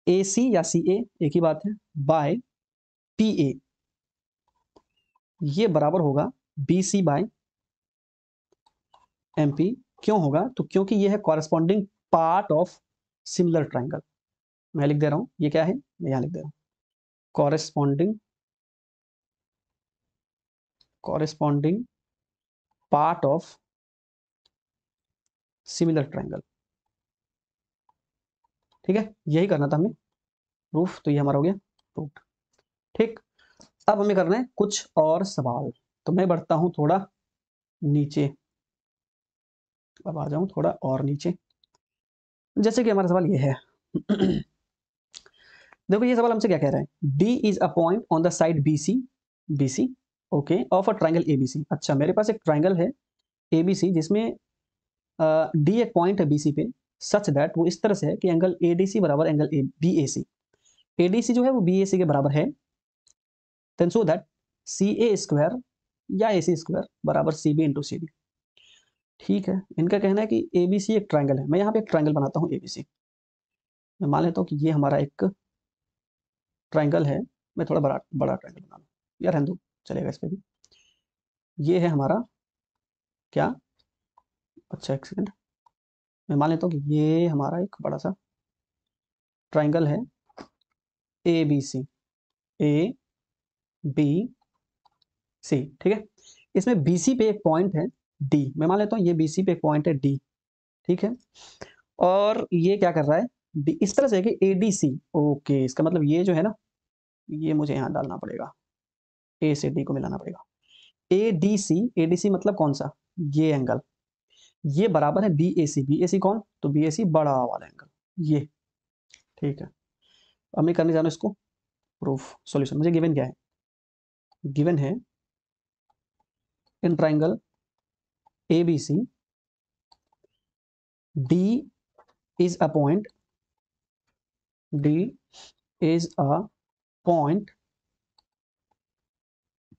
ए सी या सी ए एक ही बात है, बाय पी ए ये बराबर होगा B C by M P. क्यों होगा, तो क्योंकि ये है corresponding part of similar triangle. मैं लिख दे रहा हूं ये क्या है, मैं यहां लिख दे रहा हूं corresponding, corresponding part of similar triangle. ठीक है, यही करना था हमें प्रूफ, तो ये हमारा हो गया प्रूफ। ठीक, अब हमें करना है कुछ और सवाल, तो मैं बढ़ता हूं थोड़ा नीचे, अब आ जाऊं थोड़ा और नीचे। जैसे कि हमारा सवाल ये है देखो ये सवाल हमसे क्या कह रहा है, D is a point on the side B C, B C okay of a triangle A B C. अच्छा मेरे पास एक ट्राइंगल है ए बी सी जिसमें डी एक पॉइंट है बी सी पे, सच दैट वो इस तरह से है कि एंगल ए डी सी बराबर angle A B A C, A D C जो है वो बी ए सी के बराबर है, then so that C A square या ए सी स्क्वायर बराबर C B into C D. ठीक है, इनका कहना है कि ए बी सी एक ट्राइंगल है, मैं यहाँ पे एक ट्राइंगल बनाता हूँ ए बी सी। मैं मान लेता हूँ कि ये हमारा एक ट्राइंगल है, मैं थोड़ा बड़ा बड़ा ट्राइंगल बना लूँ यार, हिंदू चलेगा इस पे भी। ये है हमारा क्या, अच्छा एक सेकंड, मैं मान लेता हूँ कि ये हमारा एक बड़ा सा ट्राइंगल है A B C, A B सी। ठीक है, इसमें बी सी पे एक पॉइंट है डी, मैं मान लेता हूँ ये बी सी पे एक पॉइंट है डी। ठीक है, और ये क्या कर रहा है डी, इस तरह से कि ए डी सी, ओके इसका मतलब ये जो है ना, ये मुझे यहाँ डालना पड़ेगा, ए से डी को मिलाना पड़ेगा, ए डी सी मतलब कौन सा, ये एंगल, ये बराबर है B A C, B A सी कौन, तो बी ए सी बड़ा वाला एंगल ये। ठीक है, अब मैं करने जा रहा हूँ इसको प्रूफ सॉल्यूशन। मुझे गिवन क्या है, गिवन है in triangle A B C D is a point, D is a point,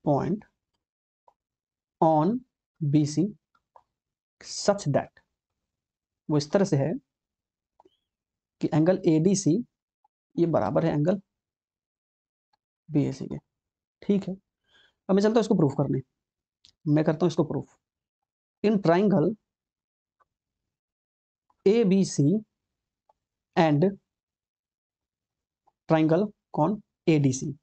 point on B C such that, वो इस तरह से है कि एंगल ए डी सी ये बराबर है एंगल बी ए सी के। ठीक है, अब मैं चलता हूँ इसको प्रूफ करने, मैं करता हूँ इसको proof in triangle A B C and triangle कौन A D C,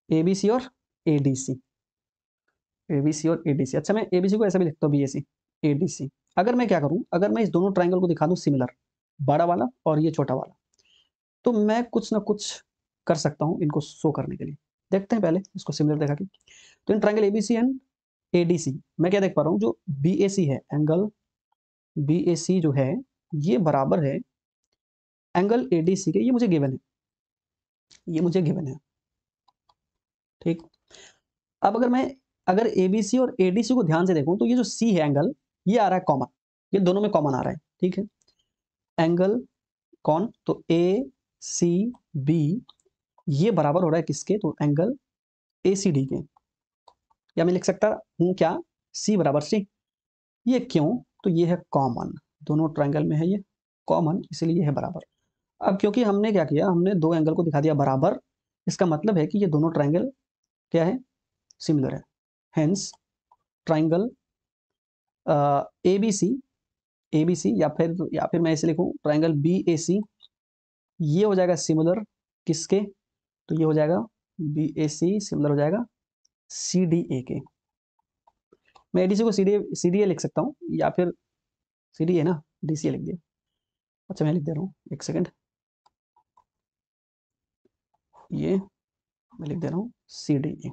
A B C और ए डी सी, ए बी सी और ए डी सी। अच्छा मैं ए बी सी को ऐसा भी लिखता हूँ B A C A D सी। अगर मैं क्या करूँ, अगर मैं इस दोनों ट्राइंगल को दिखा दूँ सिमिलर, बड़ा वाला और ये छोटा वाला, तो मैं कुछ ना कुछ कर सकता हूँ इनको शो करने के लिए। देखते हैं पहले इसको सिमिलर देखा के, तो in triangle A B C and A D C मैं क्या देख पा रहा हूँ, जो बी ए सी है, एंगल बी ए सी जो है ये बराबर है एंगल ए डी सी के, ये मुझे गिवन है, ये मुझे गिवन है। ठीक, अब अगर मैं अगर ए बी सी और ए डी सी को ध्यान से देखूं, तो ये जो सी है एंगल, ये आ रहा है कॉमन, ये दोनों में कॉमन आ रहा है। ठीक है, एंगल कौन, तो ए सी बी ये बराबर हो रहा है किसके, तो एंगल ए सी डी के, या मैं लिख सकता हूं क्या, सी बराबर सी। ये क्यों? तो ये है कॉमन, दोनों ट्रायंगल में है ये कॉमन, इसलिए ये है बराबर। अब क्योंकि हमने क्या किया, हमने दो एंगल को दिखा दिया बराबर, इसका मतलब है कि ये दोनों ट्रायंगल क्या है, सिमिलर है। Hence triangle A B C या फिर मैं ऐसे लिखूं ट्रायंगल बी ए सी, ये हो जाएगा सिमिलर किसके, तो ये हो जाएगा बी ए सी सिमिलर हो जाएगा सी डी ए के। मैं एडीसी को सी डी ए लिख सकता हूँ, या फिर सी डी ए ना, डी सी ए लिख दिया। अच्छा मैं लिख दे रहा हूँ, एक सेकेंड, ये मैं लिख दे रहा हूँ सी डी ए।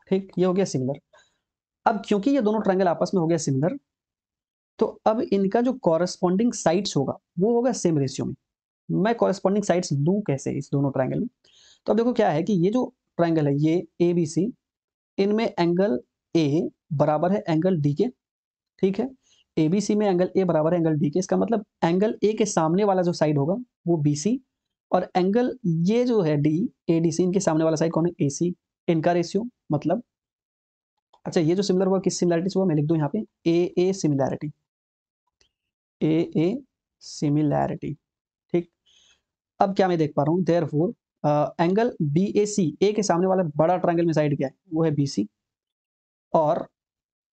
ठीक, ये हो गया सिमिलर। अब क्योंकि ये दोनों ट्रायंगल आपस में हो गया सिमिलर, तो अब इनका जो कॉरेस्पॉन्डिंग साइड्स होगा वो होगा सेम रेशियो में। मैं कॉरेस्पॉन्डिंग साइड्स लूँ कैसे इस दोनों ट्रायंगल में? तो अब देखो क्या है कि ये जो ट्रायंगल है ये ए बी सी, इनमें एंगल ए बराबर है एंगल डी के। ठीक है, ए बी सी में एंगल ए बराबर है एंगल डी के, इसका मतलब एंगल ए के सामने वाला जो साइड होगा वो बी सी, और एंगल ये जो है डी ए डी सी, इनके सामने वाला साइड कौन है, ए सी। इनका रेशियो मतलब, अच्छा ये जो सिमिलर हुआ किस सिमिलैरिटी से हुआ, मैं लिख दूं यहाँ पे ए सिमिलैरिटी, ए सिमिलैरिटी। ठीक, अब क्या मैं देख पा रहा हूँ, therefore angle B A C, ए के सामने वाला बड़ा ट्रायंगल में साइड क्या है, वो है बी सी। और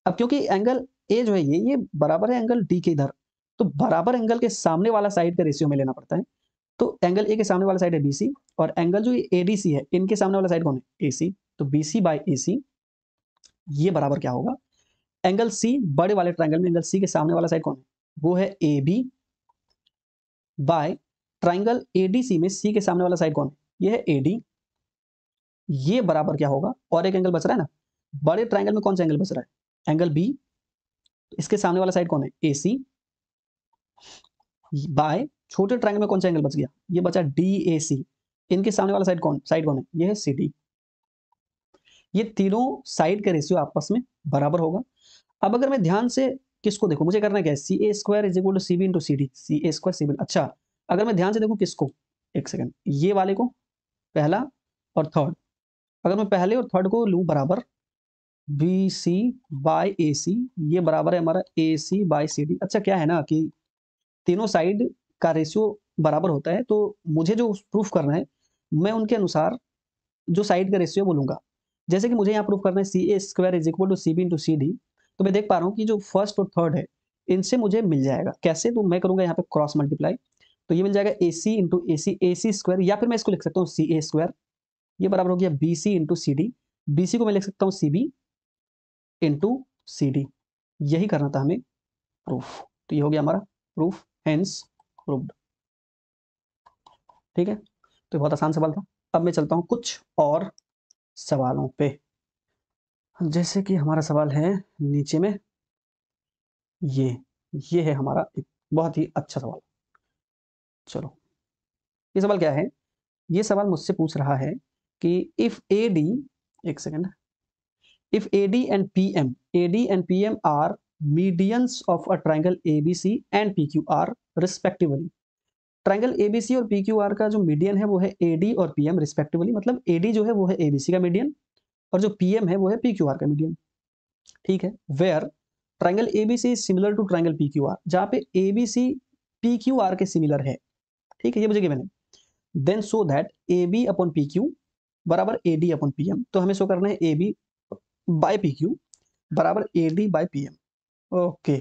अब क्योंकि एंगल ए जो है ये बराबर है एंगल डी के इधर, तो बराबर एंगल के सामने वाला साइड का रेशियो में लेना पड़ता है। तो एंगल ए के सामने वाला साइड है बी सी, और एंगल जो ए डी सी है इनके सामने वाला साइड कौन है, ए सी। तो बी सी बाई ए सी, ये बराबर क्या होगा, एंगल सी, बड़े वाले ट्रायंगल में एंगल सी के सामने वाला साइड कौन है, वो है A B, by triangle ADC में सी के सामने वाला साइड कौन है, ये है एडी। ये बराबर क्या होगा, और एक एंगल बच रहा है ना, बड़े ट्रायंगल में कौन सा एंगल बच रहा है, एंगल बी, इसके सामने वाला साइड कौन है, ए सी, बाय छोटे ट्रायंगल में कौन सा एंगल बच गया, ये बचा डी ए सी, इनके सामने वाला साइड कौन है, ये है सी डी। ये तीनों साइड का रेशियो आपस में बराबर होगा। अब अगर मैं ध्यान से किसको देखूं, मुझे करना क्या है, C A square is equal to C B into C D, C A square C B. अच्छा अगर मैं ध्यान से देखूं किसको, एक सेकंड, ये वाले को, पहला और थर्ड, अगर मैं पहले और थर्ड को लूं बराबर, बी सी बाई ए सी, ये बराबर है हमारा ए सी बाई सी डी। अच्छा क्या है ना कि तीनों साइड का रेशियो बराबर होता है, तो मुझे जो प्रूफ करना है मैं उनके अनुसार जो साइड का रेशियो बोलूंगा। जैसे कि मुझे यहाँ प्रूफ करना है C A square is equal to C B into C D, तो मैं देख पा रहा हूँ कि जो फर्स्ट और थर्ड है इनसे मुझे मिल जाएगा। कैसे? तो मैं करूंगा यहाँ पे क्रॉस मल्टीप्लाई, तो ये मिल जाएगा ए सी इंटू ए सी स्क्वायर, या फिर मैं इसको लिख सकता हूँ सी ए स्क्वायर, ये बराबर हो गया B C into C D, B C को मैं लिख सकता हूँ C B into C D. यही करना था हमें प्रूफ, तो ये हो गया हमारा प्रूफ, हेंस प्रूव्ड। ठीक है, तो बहुत आसान सवाल था। अब मैं चलता हूँ कुछ और सवालों पे, जैसे कि हमारा सवाल है नीचे में, ये है हमारा एक बहुत ही अच्छा सवाल। चलो ये सवाल क्या है, ये सवाल मुझसे पूछ रहा है कि इफ ए डी, एक second, if AD and PM are medians of a triangle ABC and PQR respectively, triangle ABC और PQR का जो मीडियन है वो है AD और PM रिस्पेक्टिवली, मतलब AD जो है वो है ABC का मीडियन, और जो PM है वो है PQR का मीडियन। ठीक है, where triangle ABC is similar to triangle PQR, जहाँ पे ABC PQR के सिमिलर है। ठीक है, ये मुझे गिवन है। Then show that AB upon PQ बराबर AD अपॉन PM, तो हमें शो करना है AB बाय PQ बराबर AD बाय PM। ओके,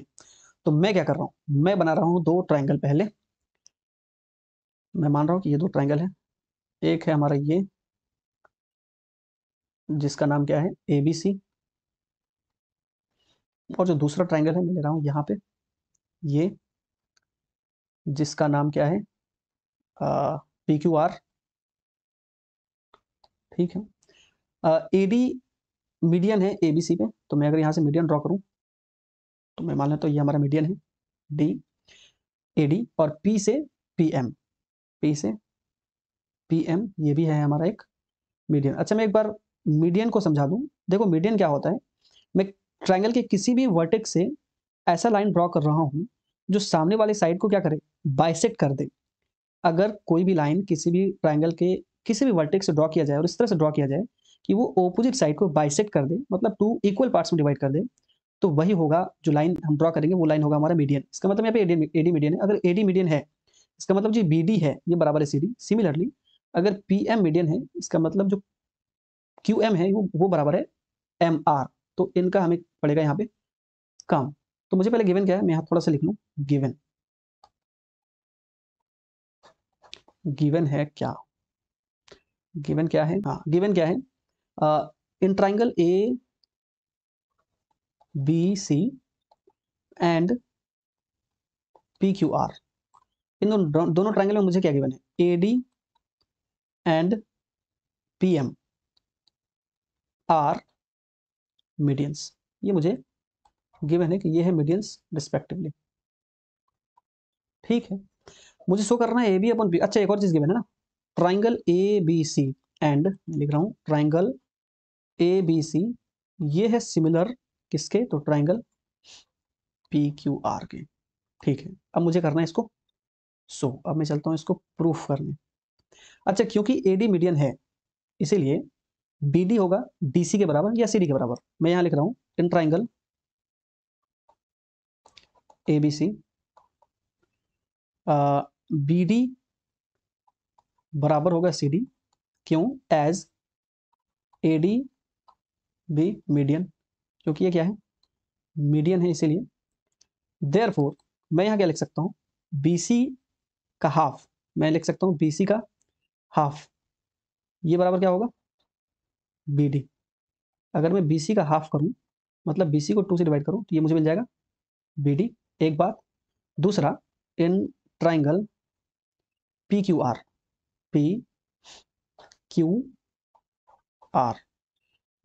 तो मैं क्या कर रहा हूं, मैं बना रहा हूं दो ट्रायंगल। पहले मैं मान रहा हूं कि ये दो ट्रायंगल है, एक है हमारा ये जिसका नाम क्या है ABC, और जो दूसरा ट्रायंगल है मैं ले रहा हूं यहाँ पे ये जिसका नाम क्या है PQR। ठीक है, AD मीडियन है ABC पे, तो मैं अगर यहाँ से मीडियन ड्रॉ करूं तो मैं मान लेता हूँ ये हमारा मीडियन है D AD, और P से PM, P से PM ये भी है हमारा एक मीडियन। अच्छा मैं एक बार मीडियन को समझा दूं, देखो मीडियन क्या होता है, मैं ट्रायंगल के किसी भी वर्टेक्स से ऐसा लाइन ड्रॉ कर रहा हूं जो सामने वाले साइड को क्या करे, बाइसेक्ट कर दे। अगर कोई भी लाइन किसी भी ट्रायंगल के किसी भी वर्टेक्स से ड्रॉ किया जाए और इस तरह से ड्रॉ किया जाए कि वो ऑपोजिट साइड को बाइसेक्ट कर दे, मतलब टू इक्वल पार्ट्स में डिवाइड कर दे, तो वही होगा जो लाइन हम ड्रॉ करेंगे, वो लाइन होगा हमारा मीडियन। इसका मतलब यहाँ पे एडी मीडियन है। अगर एडी मीडियन है, इसका मतलब जो बीडी है ये बराबर है सीडी। सिमिलरली अगर पीएम मीडियन है, इसका मतलब जो क्यूएम है वो बराबर है एमआर। तो इनका हमें पड़ेगा यहाँ पे काम। तो मुझे पहले गिवन क्या है, मैं यहाँ थोड़ा सा लिख लूँ। गिवन गिवन है क्या, गिवन क्या है, हाँ गिवन क्या है, in triangle A B C and P Q R, इन दोनों ट्राइंगल में मुझे क्या गिवन है, A D and P M R medians. ये मुझे गिवन है कि ये है मीडियंस रिस्पेक्टिवली। ठीक है, मुझे शो करना है ए बी अपन बी। अच्छा, एक और चीज गिवन है ना, triangle A B C and, मैं लिख रहा हूं ट्राइंगल ए बी सी, ये है सिमिलर किसके, तो ट्राइंगल पी क्यू आर के। ठीक है, अब मुझे करना है इसको शो। अब मैं चलता हूं इसको प्रूफ करने। अच्छा, क्योंकि एडी मीडियन है, इसीलिए बीडी होगा डीसी के बराबर या सीडी के बराबर। मैं यहां लिख रहा हूं इन ट्राइंगल एबीसी, बीडी बराबर होगा सीडी। क्यों, एज एडी बी मीडियन, क्योंकि ये क्या है, मीडियन है, इसीलिए देयरफॉर मैं यहां क्या लिख सकता हूं, बीसी का हाफ, मैं लिख सकता हूं बीसी का हाफ, ये बराबर क्या होगा, बीडी। अगर मैं बीसी का हाफ करूं, मतलब बीसी को 2 से डिवाइड करूं, तो ये मुझे मिल जाएगा बीडी। एक बात। दूसरा, in triangle P Q are, P Q are,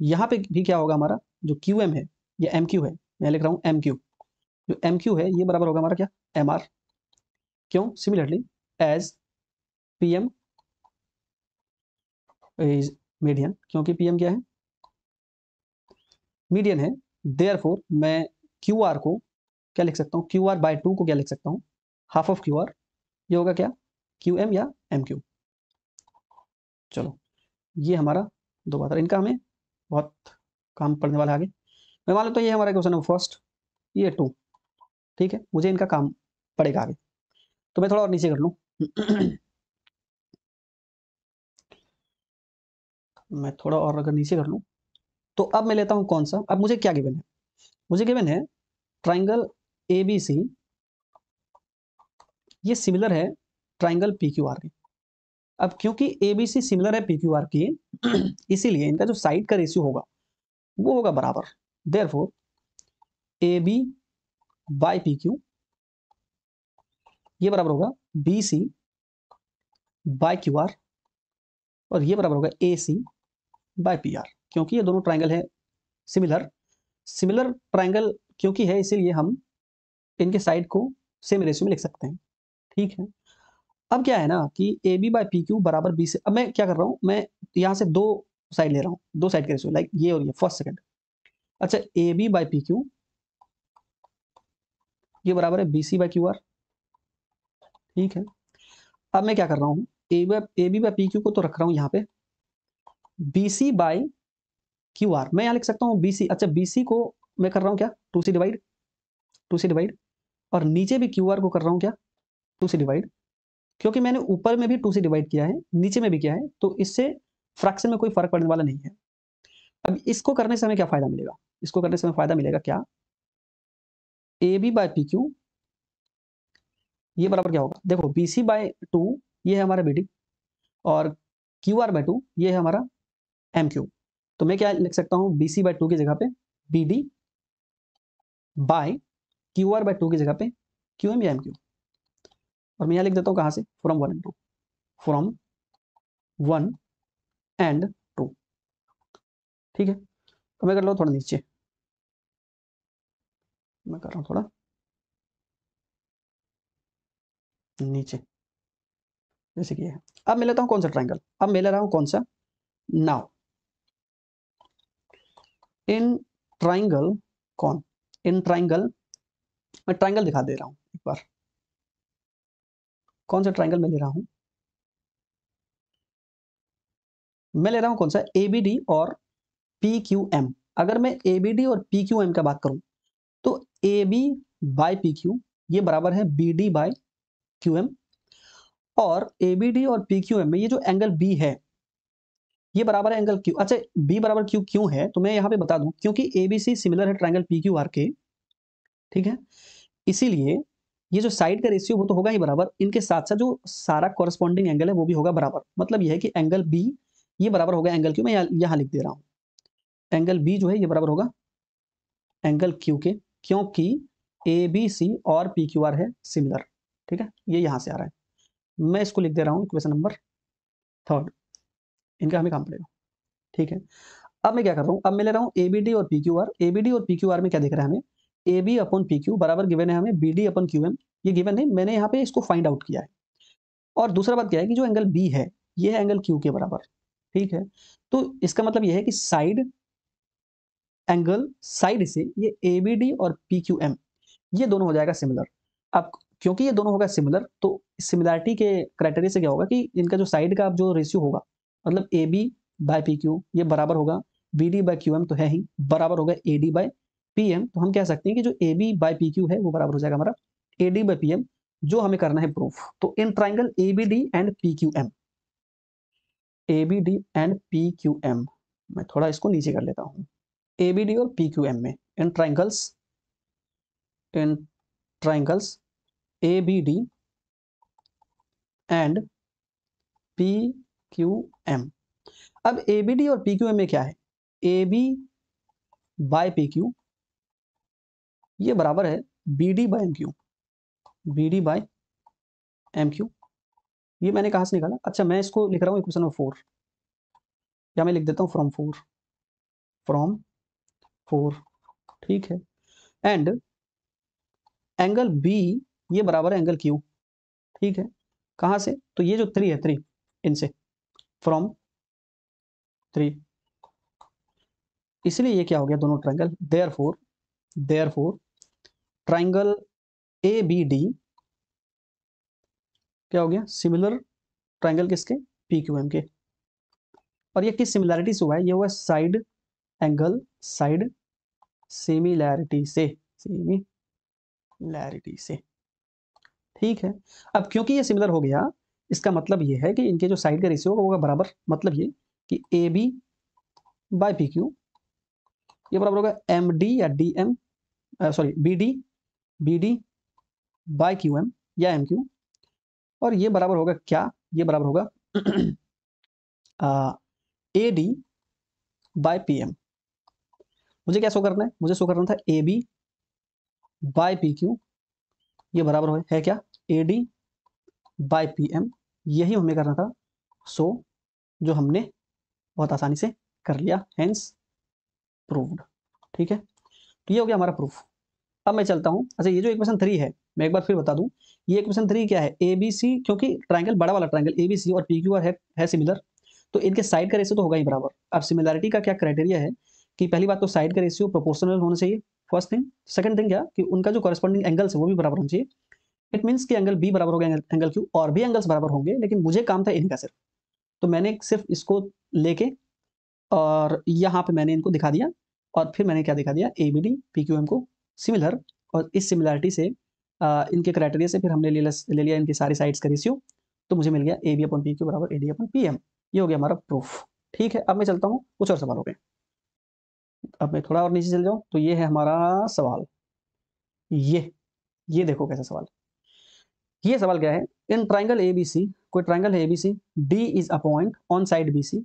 यहां पे भी क्या होगा, हमारा जो क्यू एम है या एम क्यू है, मैं लिख रहा हूं एम क्यू, जो एम क्यू है ये बराबर होगा हमारा क्या, एम आर। क्यों, similarly as P M is median, क्योंकि पी एम क्या है, मीडियन है। देयरफॉर मैं क्यू आर को क्या लिख सकता हूँ, क्यू आर बाय 2 को क्या लिख सकता हूँ, हाफ ऑफ क्यू आर, ये होगा क्या, क्यू एम या एम क्यू। चलो, ये हमारा दो बात है, इनका हमें बहुत काम पड़ने वाला है आगे। मैं मान लेता हूँ ये हमारा क्वेश्चन है फर्स्ट, ये 2। ठीक है, मुझे इनका काम पड़ेगा आगे। तो मैं थोड़ा और नीचे कर लूँ मैं थोड़ा और अगर नीचे कर लूँ, तो अब मैं लेता हूँ कौन सा, अब मुझे क्या गिवन है, मुझे गिवन है ट्राइंगल ए बी सी, ये सिमिलर है ट्राइंगल पी क्यू आर के। अब क्योंकि ए बी सी सिमिलर है पी क्यू आर की, इसीलिए इनका जो साइड का रेशियो होगा वो होगा बराबर। Therefore A B by P Q, ये बराबर होगा B C by Q R, और ये बराबर होगा A C by P R, क्योंकि ये दोनों ट्राइंगल है सिमिलर। सिमिलर ट्राइंगल क्योंकि है, इसीलिए हम इनके साइड को सेम रेशियो में लिख सकते हैं। ठीक है, अब क्या है ना कि A B by P Q बराबर बी से, अब मैं क्या कर रहा हूं, मैं यहां से दो साइड ले रहा हूं, दो साइड के रेशियो, लाइक ये और ये, फर्स्ट सेकंड। अच्छा, A B by P Q ये बराबर है B C by Q R. ठीक है, अब मैं क्या कर रहा हूं, A B by P Q को तो रख रहा हूं यहाँ पे, B C by Q R मैं यहाँ लिख सकता हूँ बी सी। अच्छा, बी सी को मैं कर रहा हूँ क्या, 2 से डिवाइड, 2 से डिवाइड, और नीचे भी क्यू आर को कर रहा हूँ क्या, 2 से डिवाइड, क्योंकि मैंने ऊपर में भी 2 से डिवाइड किया है, नीचे में भी किया है, तो इससे फ्रैक्शन में कोई फर्क पड़ने वाला नहीं है। अब इसको करने से हमें क्या फायदा मिलेगा, इसको करने से हमें फायदा मिलेगा क्या, A B by P Q ये बराबर क्या होगा, देखो बी सी बाय 2 ये है हमारा बी डी, और क्यू आर बाय 2 ये है हमारा एम क्यू। तो मैं क्या लिख सकता हूँ, बी सी बाय 2 की जगह पे B D by Q R by 2 की जगह पे क्यू एम या एम क्यू, और मैं यहाँ लिख देता हूँ कहाँ से, फ्रॉम 1 एंड 2, फ्रॉम 1 एंड 2। ठीक है, तो मैं कर लो थोड़ा नीचे, मैं कर रहा हूँ थोड़ा नीचे, जैसे कि है। अब मैं लेता हूँ कौन सा ट्राइंगल, अब मैं ले रहा हूँ कौन सा, नाउ इन ट्राइंगल, कौन, इन ट्राइंगल, मैं ट्राइंगल दिखा दे रहा हूँ एक बार, कौन सा ट्राइंगल मैं ले रहा हूँ, मैं ले रहा हूँ कौन सा, ABD और PQM। अगर मैं ABD और PQM का बात करूं तो AB बाय PQ ये बराबर है BD बाय QM, और ABD और PQM में ये जो एंगल B है ये बराबर है एंगल Q। अच्छा, B बराबर Q क्यों है, तो मैं यहाँ पे बता दूं, क्योंकि ABC सिमिलर है ट्रायंगल PQR के, ठीक है। इसीलिए ये जो साइड का रेशियो वो तो होगा ही बराबर, इनके साथ साथ जो सारा कॉरस्पॉन्डिंग एंगल है वो भी होगा बराबर। मतलब ये है कि एंगल B ये बराबर होगा एंगल Q। मैं यहाँ लिख दे रहा हूँ, एंगल B जो है ये बराबर होगा एंगल Q के, क्योंकि ABC और PQR है सिमिलर, ठीक है। ये यहाँ से आ रहा है, मैं इसको लिख दे रहा हूँ इक्वेशन नंबर 3। इनका हमें काम पड़ेगा, ठीक है। अब मैं क्या कर रहा हूँ, अब मैं ले रहा हूँ ABD और PQR। ABD और PQR में क्या दिख रहा है हमें, AB अपॉन PQ बराबर गिवन है हमें BD अपॉन QM। ये गिवन है, मैंने यहाँ पे इसको फाइंड आउट किया है। और दूसरा बात क्या है कि जो एंगल B है ये है एंगल Q के बराबर, ठीक है। तो इसका मतलब ये है कि साइड से ये ABD और PQM ये दोनों हो जाएगा सिमिलर। अब क्योंकि ये दोनों होगा सिमिलर, तो सिमिलरिटी के क्राइटेरिया से क्या होगा कि इनका जो साइड का जो रेशियो होगा, मतलब AB बाय PQ ये बराबर होगा BD बाय QM, तो है ही बराबर होगा AD बाय PM। तो हम कह सकते हैं कि जो AB बाय PQ है वो बराबर हो जाएगा हमारा AD बाय PM, जो हमें करना है प्रूफ। तो in triangle ABD and PQM, ABD and PQM, मैं थोड़ा इसको नीचे कर लेता हूँ। ABD और PQM में इन ट्राइंगल्स ABD एंड PQM। अब ABD और PQM में क्या है, AB बाय PQ ये बराबर है BD by MQ। BD by MQ ये मैंने कहाँ से निकाला, अच्छा मैं इसको लिख रहा हूँ इक्वेशन नंबर 4, या मैं लिख देता हूँ फ्रॉम 4, ठीक है। एंड एंगल B ये बराबर है एंगल Q, ठीक है। कहाँ से, तो ये जो 3 है 3 इनसे, फ्रॉम 3, इसलिए ये क्या हो गया दोनों ट्राइंगल, देयरफॉर ट्राइंगल ABD क्या हो गया, सिमिलर ट्राइंगल किसके, PQM के। और ये किस सिमिलैरिटी से हुआ है, ये हुआ साइड सिमिलैरिटी से, ठीक है। अब क्योंकि ये सिमिलर हो गया, इसका मतलब ये है कि इनके जो साइड का रेशियो होगा बराबर, मतलब ये कि AB बाय PQ ये बराबर होगा MD या DM, sorry BD by QM या MQ। और ये बराबर होगा क्या, ये बराबर होगा AD बाय PM। मुझे क्या शो करना है, मुझे शो करना था AB बाय PQ ये बराबर है क्या, AD बाय PM। यही हमें करना था, सो जो हमने बहुत आसानी से कर लिया, हेंस प्रूव्ड, ठीक है। तो ये हो गया हमारा प्रूफ। अब मैं चलता हूँ, अच्छा ये जो इक्वेशन 3 है मैं एक बार फिर बता दूं, ये इक्वेशन 3 क्या है, ABC, क्योंकि ट्राइंगल बड़ा वाला ट्राइंगल ABC और PQR है सिमिलर, तो इनके साइड का रेशियो तो होगा ही बराबर। अब सिमिलैरिटी का क्या क्राइटेरिया है कि पहली बात तो साइड का रेशियो प्रोपोर्शनल होना चाहिए, फर्स्ट थिंग। सेकंड थिंग क्या कि उनका जो कॉरेस्पॉन्डिंग एंगल्स है वो भी बराबर होना चाहिए। इट मीन्स कि एंगल B बराबर होगा एंगल Q, और भी एंगल्स बराबर होंगे, लेकिन मुझे काम था इनका सिर्फ, तो मैंने सिर्फ इसको लेके और यहाँ पे मैंने इनको दिखा दिया, और फिर मैंने क्या दिखा दिया, ABD PQM को सिमिलर। और इस सिमिलरिटी से इनके क्राइटेरिया से फिर हमने ले लिया इनकी सारी साइड्स का रेशियो, तो मुझे मिल गया AB अपॉन PQ बराबर AD अपॉन PM। ये हो गया हमारा प्रूफ, ठीक है। अब मैं चलता हूँ, कुछ और सवाल हो गए। अब मैं थोड़ा और नीचे चल जाऊँ, तो ये है हमारा सवाल, ये देखो कैसा सवाल। ये सवाल क्या है, इन ट्राइंगल ABC, कोई ट्राइंगल है ABC, D is a point on side BC,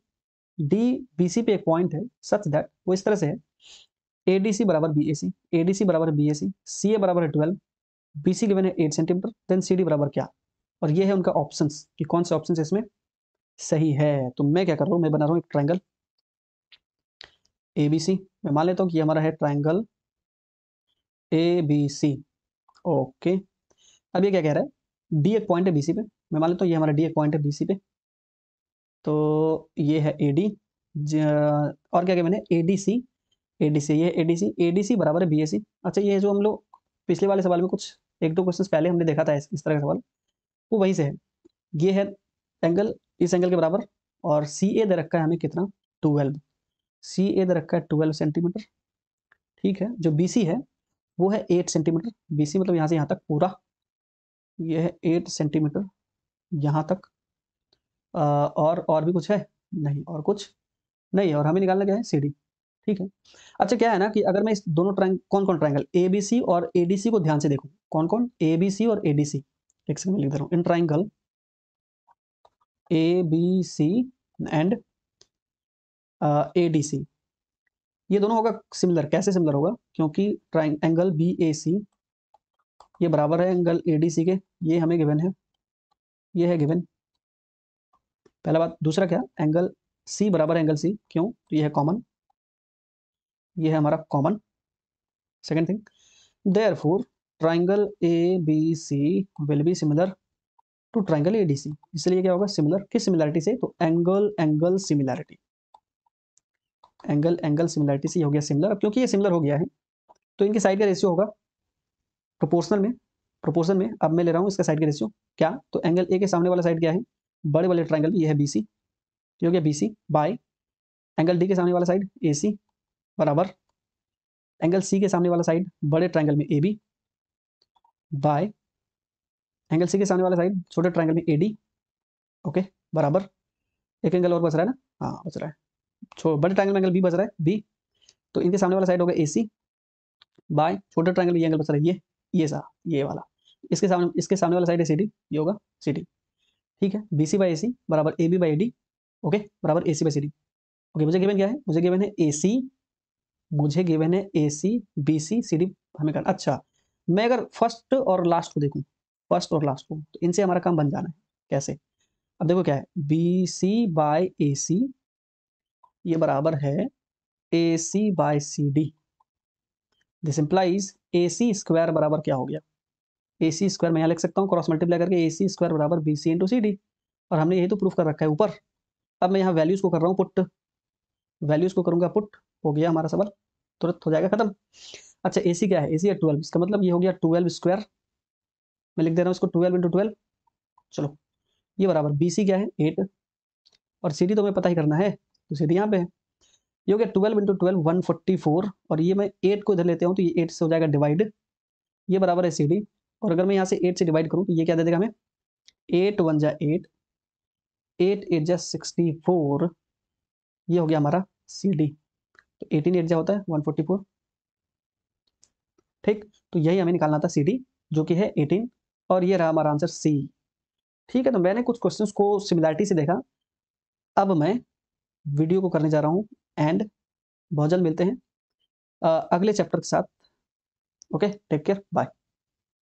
D BC पे एक पॉइंट है सच दैट, वो इस तरह से है ADC बराबर BAC, ADC बराबर BAC, CA बराबर है 12, BC गिवन है 8 सेंटीमीटर, देन CD बराबर क्या। और ये है उनका ऑप्शंस कि कौन से ऑप्शन इसमें सही है। तो मैं क्या कर रहा हूँ, मैं बना रहा हूँ एक ट्राइंगल ABC। मैं मान लेता हूँ कि ये हमारा है ट्राइंगल ABC, ओके। अब ये क्या कह रहा है, D एक पॉइंट है BC पे, मैं मान लेता हूँ ये हमारा D एक पॉइंट है BC पे, तो ये है AD, और क्या क्या मैंने ADC, ये ADC बराबर है BAC। अच्छा, ये जो हम लोग पिछले वाले सवाल में कुछ एक दो क्वेश्चन पहले हमने देखा था इस तरह का सवाल, वो वहीं से है। ये है एंगल इस एंगल के बराबर, और सी ए दे रखा है हमें कितना 12, सी ए दे रखा है 12 सेंटीमीटर, ठीक है। जो बी सी है वो है 8 सेंटीमीटर, बी सी मतलब यहाँ से यहाँ तक पूरा, ये है 8 सेंटीमीटर यहाँ तक। और भी कुछ है नहीं, और कुछ नहीं, और हमें निकालना क्या है सी डी, ठीक है। अच्छा क्या है ना कि अगर मैं इस दोनों कौन कौन ट्राइंगल ए बी सी और ए डी सी को ध्यान से देखूं, कौन कौन ए बी सी और ए डी सी, एक सेकंड में लिख दे रहा हूं, in triangle A B C and A D C, ये दोनों होगा सिमिलर। कैसे सिमिलर होगा, क्योंकि एंगल बी ए सी ये बराबर है एंगल ए डी सी के, ये हमें गिवन है, ये है गिवन, पहला बात। दूसरा क्या, एंगल सी बराबर है एंगल सी, क्यों, तो ये है कॉमन, ये है हमारा common. Second thing, therefore triangle A B C will be similar to triangle A D C, इसलिए क्या होगा सिमिलर, किस सिमिलरिटी से, तो angle angle similarity, angle angle similarity से हो गया सिमिलर। अब क्योंकि ये सिमिलर हो गया है तो इनकी साइड का रेशियो होगा प्रोपोर्शनल में, प्रोपोर्शन में। अब मैं ले रहा हूँ इसका साइड का रेशियो क्या, तो एंगल ए के सामने वाला साइड क्या है, बड़े वाले ट्राइंगल ये है बी सी, ये हो गया B C by angle D के सामने वाला साइड ए सी बराबर एंगल सी के सामने वाला साइड बड़े ट्राइंगल में A B by angle C के सामने वाला साइड छोटे ट्राइंगल में ए डी, ओके, बराबर। एक एंगल और बच रहा है ना, हाँ बच रहा है, बड़े ट्राइंगल में एंगल बी बच रहा है बी, तो इनके सामने वाला साइड होगा ए सी बाय छोटे ट्राइंगल में ये एंगल बच रहा है ये वाला, इसके सामने वाला साइड है सी डी, ये होगा सी डी, ठीक है। B C by A C बराबर A B by A D, okay, बराबर A C by C D, okay. मुझे गिवन क्या है, मुझे गिवन है ए सी, मुझे गिवन है A C B C C D हमें करना। अच्छा मैं अगर फर्स्ट और लास्ट को देखूं, फर्स्ट और लास्ट को, तो इनसे हमारा काम बन जाना है। कैसे, अब देखो क्या है, बी सी बाय ए सी ये बराबर है A C by C D, this implies A C square बराबर क्या हो गया, ए सी स्क्वायर मैं यहाँ लिख सकता हूँ क्रॉस मल्टीप्लाई करके, ए सी स्क्वायर बराबर B C into C D, और हमने यही तो प्रूफ कर रखा है ऊपर। अब मैं यहाँ वैल्यूज को कर रहा हूँ पुट, वैल्यूज को करूंगा पुट, हो गया हमारा सवाल, तुरंत हो जाएगा खत्म। अच्छा ए सी क्या है, ए सी है 12, इसका मतलब ये हो गया 12 स्क्वायर, मैं लिख दे रहा हूँ इसको 12 इंटू 12, चलो ये बराबर बी सी क्या है 8, और सी डी तो हमें पता ही करना है, तो सी डी यहाँ पे है, ये हो गया 12 इंटू 12 144, और ये मैं 8 को इधर लेते हूँ तो ये 8 से हो जाएगा डिवाइड, ये बराबर है सी डी, और अगर मैं यहाँ से 8 से डिवाइड करूँ तो ये क्या दे देगा हमें, 8 1 जा 8, 8 8 जा 64, ये हो गया हमारा सी डी, तो 18 8 जा होता है 144, ठीक। तो यही हमें निकालना था सी डी, जो कि है 18, और ये रहा हमारा आंसर सी, ठीक है। तो मैंने कुछ क्वेश्चंस को सिमिलरिटी से देखा, अब मैं वीडियो को करने जा रहा हूँ एंड, बहुत जल्द मिलते हैं अगले चैप्टर के साथ, ओके, टेक केयर, बाय।